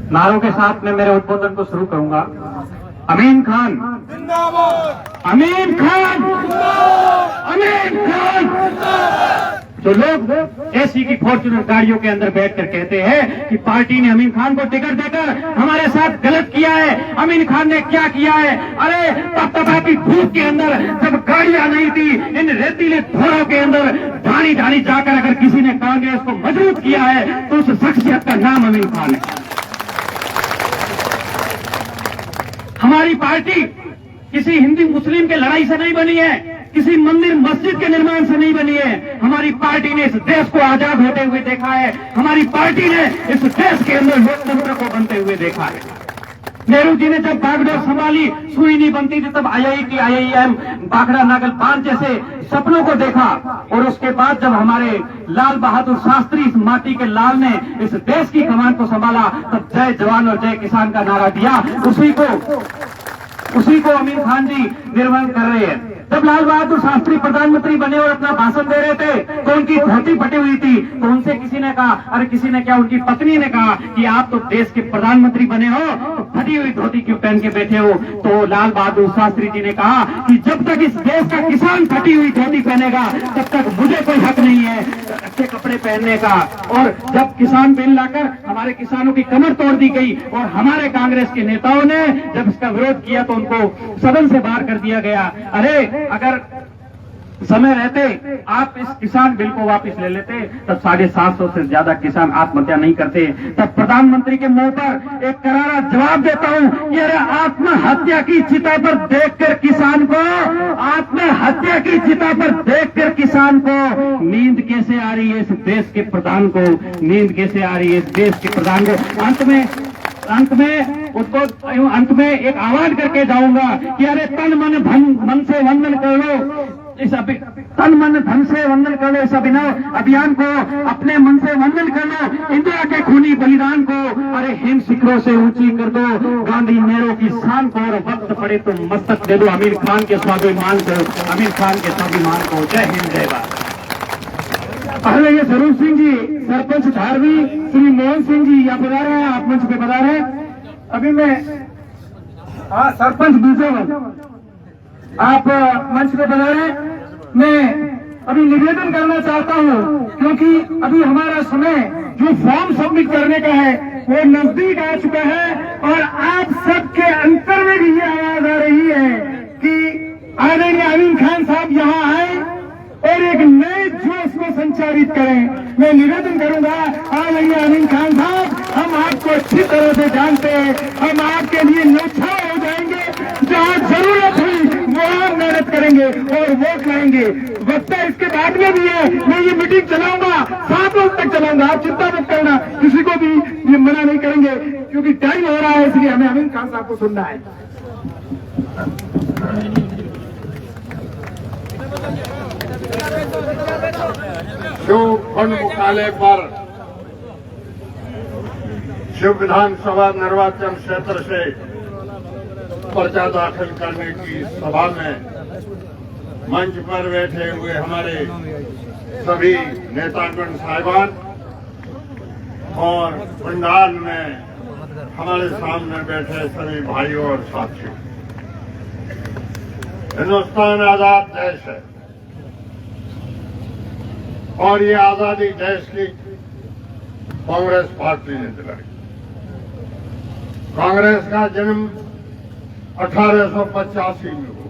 नारों के साथ में मेरे उद्बोधन को शुरू करूंगा। अमीन खान जिंदाबाद, अमीन खान जिंदाबाद, अमीन खान। जो लोग एसी की फॉर्च्यूनर गाड़ियों के अंदर बैठकर कहते हैं कि पार्टी ने अमीन खान को टिकट देकर हमारे साथ गलत किया है, अमीन खान ने क्या किया है? अरे तपतपा की धूप के अंदर जब गाड़ियां नहीं थी, इन रेतीले थोड़ों के अंदर ढाणी ढाणी जाकर अगर किसी ने कांग्रेस को मजबूत किया है तो उस शख्सियत का नाम अमीन खान है। हमारी पार्टी किसी हिंदू मुस्लिम के लड़ाई से नहीं बनी है, किसी मंदिर मस्जिद के निर्माण से नहीं बनी है। हमारी पार्टी ने इस देश को आजाद होते हुए देखा है, हमारी पार्टी ने इस देश के अंदर लोकतंत्र को बनते हुए देखा है। नेहरू जी ने जब बागडोर संभाली, सुई नहीं बनती थी, तब IIT, IIM, बाखड़ा नागल बांध जैसे सपनों को देखा और उसके बाद जब हमारे लाल बहादुर शास्त्री, इस माटी के लाल ने इस देश की कमान को संभाला, तब जय जवान और जय किसान का नारा दिया। उसी को अमीन खान जी निर्माण कर रहे हैं। जब लाल बहादुर शास्त्री प्रधानमंत्री बने और अपना भाषण दे रहे थे तो उनकी धोती फटी हुई थी, तो उनसे किसी ने कहा, अरे किसी ने क्या, उनकी पत्नी ने कहा कि आप तो देश के प्रधानमंत्री बने हो, तो फटी हुई धोती क्यों पहन के बैठे हो? तो लाल बहादुर शास्त्री जी ने कहा कि जब तक इस देश का किसान फटी हुई धोती पहनेगा तब तक मुझे कोई हक नहीं है अच्छे कपड़े पहनने का। और जब किसान बिल लाकर हमारे किसानों की कमर तोड़ दी गई और हमारे कांग्रेस के नेताओं ने जब इसका विरोध किया तो उनको सदन से बाहर कर दिया गया। अरे अगर समय रहते आप इस किसान बिल को वापस ले लेते तब 750 से ज्यादा किसान आत्महत्या नहीं करते। तब प्रधानमंत्री के मुंह पर एक करारा जवाब देता हूं कि अरे आत्महत्या की चिता पर देखकर किसान को, आत्महत्या की चिता पर देखकर किसान को नींद कैसे आ रही है इस देश के प्रधान को, नींद कैसे आ रही है इस देश के प्रधान को। अंत में एक आह्वान करके जाऊंगा कि अरे तन मन से वंदन कर लो तन मन धन से वंदन कर लो इस अभियान को, अपने मन से वंदन कर लो इंदिरा के खूनी बलिदान को। अरे हिम शिखरों से ऊंची कर दो गांधी नेहरू की शान को, और वक्त पड़े तो मस्तक दे दो आमिर खान के स्वाभिमान को, आमिर खान के स्वाभिमान को। जय हिंद जय भारत। पहले ये स्वरूप सिंह जी सरपंच धारवी, श्री मोहन सिंह जी यहाँ पधारे हैं, आप मंच पे पधारे हैं। अभी मैं सरपंच बीजेवन आप मंच पे पधारे। मैं अभी निवेदन करना चाहता हूँ क्योंकि अभी हमारा समय जो फॉर्म सबमिट करने का है वो नजदीक आ चुका है और आप सबके अंतर में भी ये आवाज आ रही है कि आदरणीय आमीन खान साहब यहाँ आए और एक नए जोश को संचारित करें। मैं निवेदन करूंगा आदरणीय आमीन खान साहब, हम आपको अच्छी तरह से जानते हैं, हम आपके लिए न्यौछावर हो जाएंगे, जहाँ जरूरत हुई वहाँ मेहनत करेंगे और वोट लाएंगे। वक्ता इसके बाद में भी है, मैं ये मीटिंग चलाऊंगा 7 बजे तक चलाऊंगा, आप चिंता मत करना, किसी को भी ये मना नहीं करेंगे क्योंकि टाइम हो रहा है, इसलिए हमें आमीन खान साहब को सुनना है। शिव खंड मुख्यालय पर शिव विधानसभा निर्वाचन क्षेत्र से पर्चा दाखिल करने की सभा में मंच पर बैठे हुए हमारे सभी नेतागण साहिबान और पंडाल में हमारे सामने बैठे सभी भाइयों और साथियों, हिंदुस्तान आजाद देश है और ये आजादी देश की कांग्रेस पार्टी ने दिलाई। कांग्रेस का जन्म 1885 में हुआ।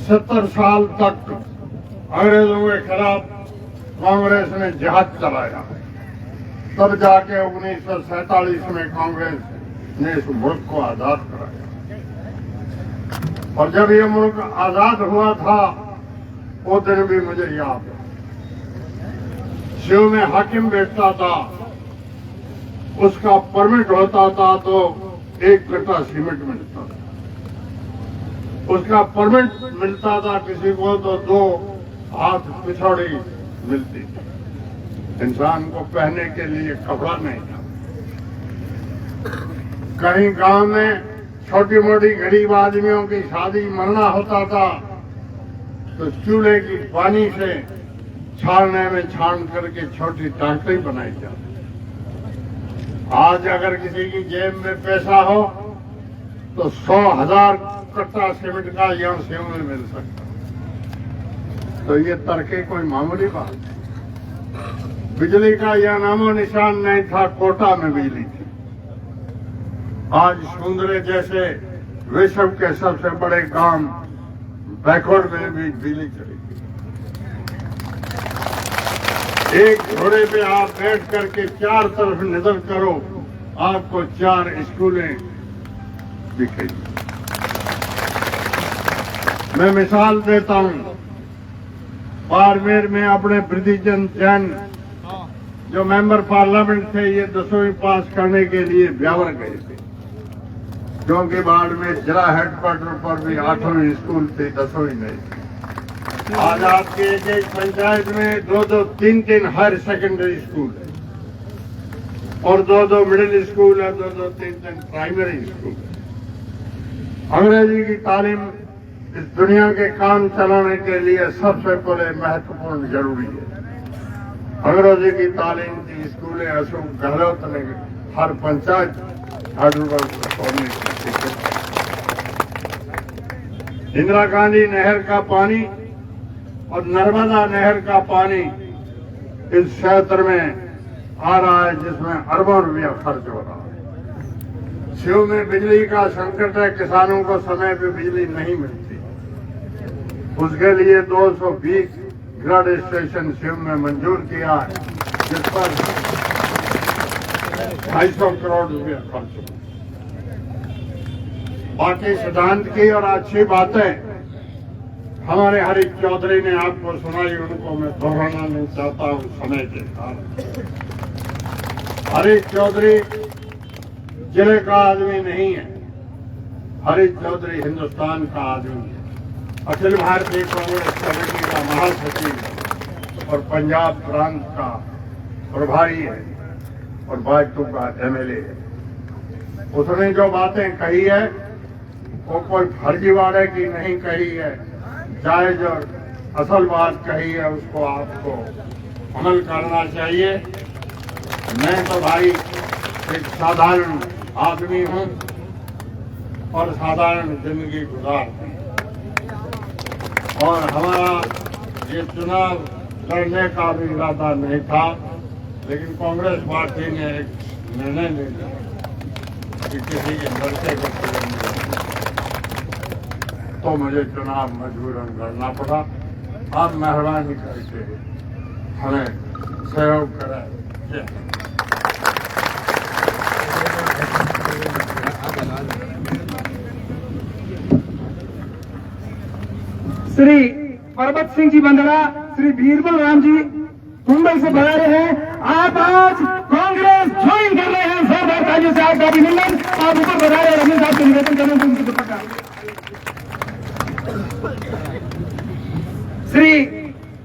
70 साल तक अंग्रेजों के खिलाफ कांग्रेस ने जिहाद चलाया, तब जाके 1947 में कांग्रेस ने इस मुल्क को आजाद कराया। और जब ये मुल्क आजाद हुआ था वो दिन भी मुझे याद है। शिव में हाकिम बैठता था, उसका परमिट होता था तो 1 कट्टा सीमेंट मिलता था, उसका परमिट मिलता था किसी को तो 2 हाथ पिछौड़ी मिलती थी। इंसान को पहनने के लिए कपड़ा नहीं था। कहीं गांव में छोटी मोटी गरीब आदमियों की शादी मरना होता था तो चूल्हे की पानी से छानने में छान करके छोटी टांकरी बनाई जाती। आज अगर किसी की जेब में पैसा हो तो 100,000 कट्टा सीमेंट का यहाँ सेव में मिल सकता। तो ये तरक्की कोई मामूली बात नहीं। बिजली का यह नामो निशान नहीं था, कोटा में बिजली थी। आज सुंदरे जैसे विश्व के सबसे बड़े गांव बैकवर्ड में भी बिजली चली। एक घोड़े पे आप बैठ करके 4 तरफ नजर करो, आपको 4 स्कूलें दिखेगी। मैं मिसाल देता हूं, बाड़मेर में अपने वृद्धिचंद जैन जो मेंबर पार्लियामेंट थे, ये 10वीं पास करने के लिए ब्यावर गए थे, क्योंकि बाड़मेर जिला हेडक्वार्टर पर भी 8वीं स्कूल थी, 10वीं नहीं थी। आज आपके एक पंचायत में 2-2, 3-3 हायर सेकेंडरी स्कूल है और 2-2 मिडिल स्कूल है, 2-2, 3-3 प्राइमरी स्कूल है। अंग्रेजी की तालीम इस दुनिया के काम चलाने के लिए सबसे पहले महत्वपूर्ण जरूरी है। अंग्रेजी की तालीम की स्कूलें अशोक गहलोत ने हर पंचायत हाइड्रोवर्क तोड़ने की दिक्कत। इंदिरा गांधी नहर का पानी और नर्मदा नहर का पानी इस क्षेत्र में आ रहा है, जिसमें अरबों रुपया खर्च हो रहा है। शिव में बिजली का संकट है, किसानों को समय पे बिजली नहीं मिलती। उसके लिए 220 ग्रिड स्टेशन शिव में मंजूर किया है, जिस पर 250 करोड़ रुपया खर्च हुआ। बाकी सिद्धांत की और अच्छी बातें हमारे हरीश चौधरी ने आपको सुनाई, उनको मैं दोहराना नहीं चाहता हूं समय के कारण। हरीश चौधरी जिले का आदमी नहीं है, हरीश चौधरी हिंदुस्तान का आदमी है। अखिल भारतीय कांग्रेस कमेटी का महासचिव और पंजाब प्रांत का प्रभारी है और भाजपा का एमएलए है। उसने जो बातें कही है वो कोई फर्जीवाड़े की नहीं कही है, जायज और असल बात कही है, उसको आपको अमल करना चाहिए। मैं तो भाई एक साधारण आदमी हूं और साधारण जिंदगी गुजारती हूं, और हमारा ये चुनाव लड़ने का भी इरादा नहीं था, लेकिन कांग्रेस पार्टी ने एक निर्णय ले लिया कि किसी के लड़के को चुनाव तो मुझे चुनाव मजबूरन लड़ना पड़ा। आप मेहरबानी करके हमें सहयोग करें। श्री परबत सिंह जी बंदड़ा, श्री बीरबल राम जी मुंबई से बना रहे हैं। आप आज कांग्रेस ज्वाइन कर रहे हैं, जोरदार तालियों से आपका अभिनंदन। आप ऊपर बता रहे हैं, रमेश साहब से निवेदन करें उनकी दुपट्टा। श्री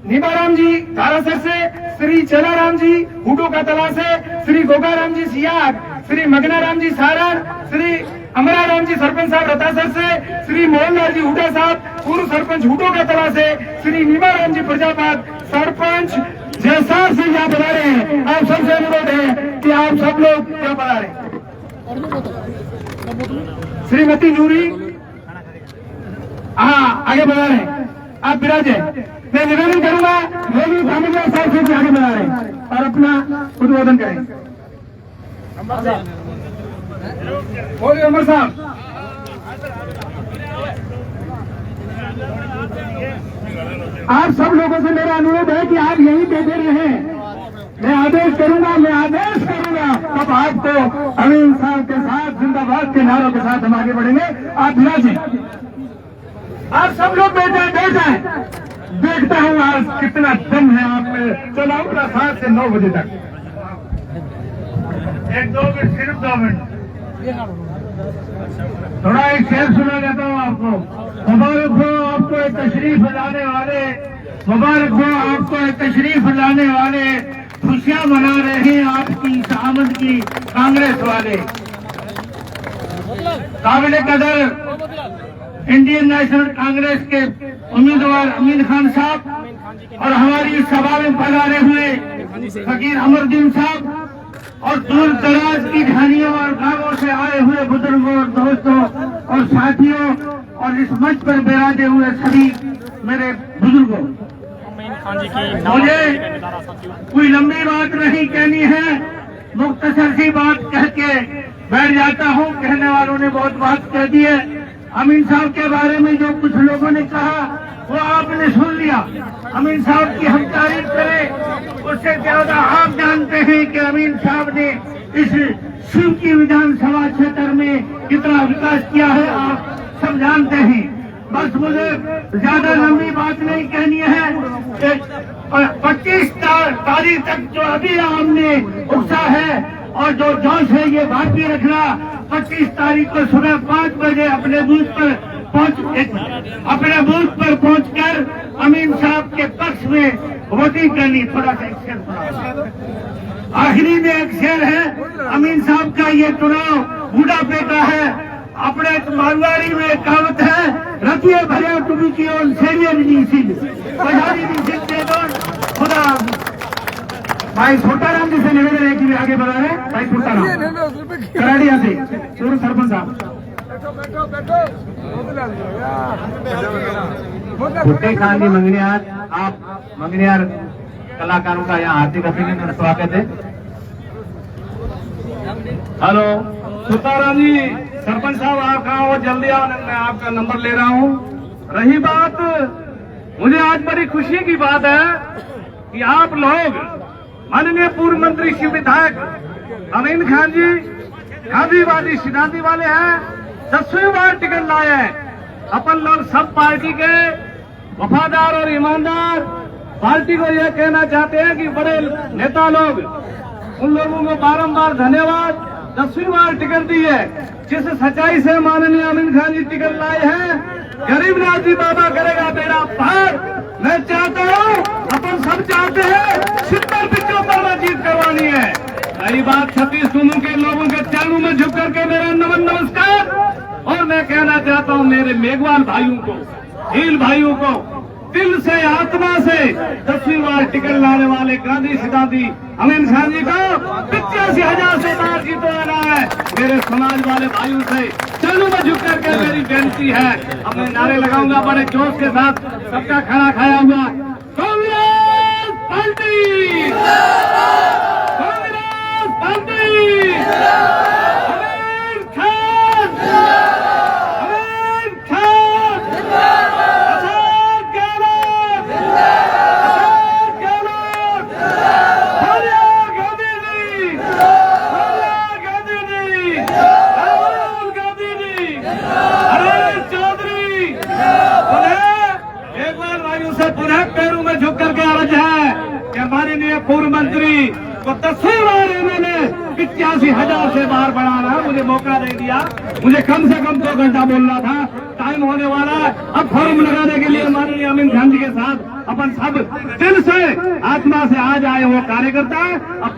निबाराम जी धारासर से, श्री चलाराम जी हुडो का तला से, श्री गोगाराम जी सियाग, श्री मगनाराम जी सारण, श्री अमराराम जी सरपंच साहब रतासर से, श्री मोहनलाल जी हुडा साहब पूर्व सरपंच हुडो का तला से, श्री निबाराम जी प्रजापात सरपंच जैसार से यहाँ बता रहे हैं। आप सबसे अनुरोध है कि आप सब लोग यहाँ बता रहे हैं। श्रीमती नूरी हाँ आगे बढ़ा रहे हैं, आप विराजे। मैं निवेदन करूंगा मोदी धामीवाल साहब से आगे बढ़ा रहे हैं और अपना उद्बोधन करें। बोलिए अमर साहब। आप सब लोगों से मेरा अनुरोध है कि आप यहीं बैठे रहें। मैं आदेश करूंगा तब आपको अमीन साहब के साथ जिंदाबाद के नारों के साथ हम आगे बढ़ेंगे। आप विराजें, आप सब लोग बैठ जाएं। देखता हूं आज कितना दम है आप में। चलाऊंगा 7 से 9 बजे तक। 1-2 मिनट, सिर्फ 2 मिनट। थोड़ा एक शेर सुना देता हूं आपको। मुबारक हो आपको एक तशरीफ लाने वाले, मुबारक हो आपको एक तशरीफ लाने वाले, खुशियां मना रहे हैं आपकी इस आमद की कांग्रेस वाले। काबिल कदर इंडियन नेशनल कांग्रेस के उम्मीदवार अमीन खान साहब और हमारी इस सभा में पधारे हुए फकीर अमरुद्दीन साहब और दूर दराज की ढानियों और गांवों से आए हुए बुजुर्गों और दोस्तों और साथियों और इस मंच पर विराजे हुए सभी मेरे बुजुर्गों, मुझे कोई लंबी बात नहीं कहनी है, मुख्तसर सी बात कह के बैठ जाता हूँ। कहने वालों ने बहुत बात कह दी है। अमीन साहब के बारे में जो कुछ लोगों ने कहा वो आपने सुन लिया। अमीन साहब की हम तारीफ करें उससे ज्यादा आप जानते हैं कि अमीन साहब ने इस शिव की विधानसभा क्षेत्र में कितना विकास किया है, आप सब जानते हैं। बस मुझे ज्यादा लंबी बात नहीं कहनी है। 25 तारीख तक जो अभी हमने उत्साह है और जो जोश है ये बाकी रखना। 25 तारीख को सुबह 5 बजे अपने बूथ पर पहुंचकर अमीन साहब के पक्ष में वोटिंग करनी। थोड़ा सा शेर सुना। आखिरी में एक शेर है, अमीन साहब का ये चुनाव बूढ़ापे का है। अपने मारवाड़ी में कहावत है, रखिए भरे टुबी की ओर शेरियन नीसी खुदा। भाई छोटाराम जी से निवेदन है कि वे आगे बढ़ा रहे। भाई छोटाराम कराड़िया से पूर्व सरपंच साहब। भुट्टे खान जी मंगनियार, आप मंगनियार कलाकारों का यहाँ हार्दिक अभिनंदन और स्वागत है। हेलो सुताराम जी, सरपंच साहब आप कहाँ हो? जल्दी आओ, मैं आपका नंबर ले रहा हूँ। रही बात, मुझे आज बड़ी खुशी की बात है कि आप लोग माननीय पूर्व मंत्री शिव विधायक अमीन खान जी गांधीवादी सिद्धांति वाले हैं, 10वीं बार टिकट लाए हैं। अपन लोग सब पार्टी के वफादार और ईमानदार पार्टी को यह कहना चाहते हैं कि बड़े नेता लोग, उन लोगों को बारंबार धन्यवाद। 10वीं बार टिकट दी है। जिस सच्चाई से माननीय अमीन खान जी टिकट लाए हैं, गरीबनाथ जी बाबा करेगा मेरा पार। मैं चाहता हूँ, अपन सब चाहते हैं 70-75 में जीत करवानी है। रही बात छत्तीस सूबों के लोगों के चरणों में झुक करके मेरा नमन नमस्कार। और मैं कहना चाहता हूँ मेरे मेघवाल भाइयों को, भील भाइयों को, दिल से आत्मा से 10वीं बार टिकट लाने वाले गांधी सिद्धांति अमीन खान जी को 85,000 से बाहर जीतवाना है। मेरे समाज वाले भाइयों से चरणों में झुक करके मेरी बेनती है। अब मैं नारे लगाऊंगा बड़े जोश के साथ, सबका खाना खाया हुआ। कांग्रेस पार्टी, कांग्रेस पार्टी, अमीन खान, अमीन खान, अशोक गहलोत, अशोक गहलोत, सोनिया गांधी जी, सोनिया गांधी जी, राहुल गांधी जी, हरीश चौधरी। पुनः एक बार भाइयों से पुनः पैरों में झुक करके अर्ज है कि माननीय पूर्व मंत्री को 10वीं बार इन्होंने 85,000 से बाहर बढ़ाना, मुझे मौका दे दिया। मुझे कम से कम 2 घंटा बोलना था, टाइम होने वाला है। अब फॉर्म लगाने के लिए माननीय अमीन खान जी के साथ अपन सब दिल से आत्मा से आ जाए वो कार्यकर्ता। अब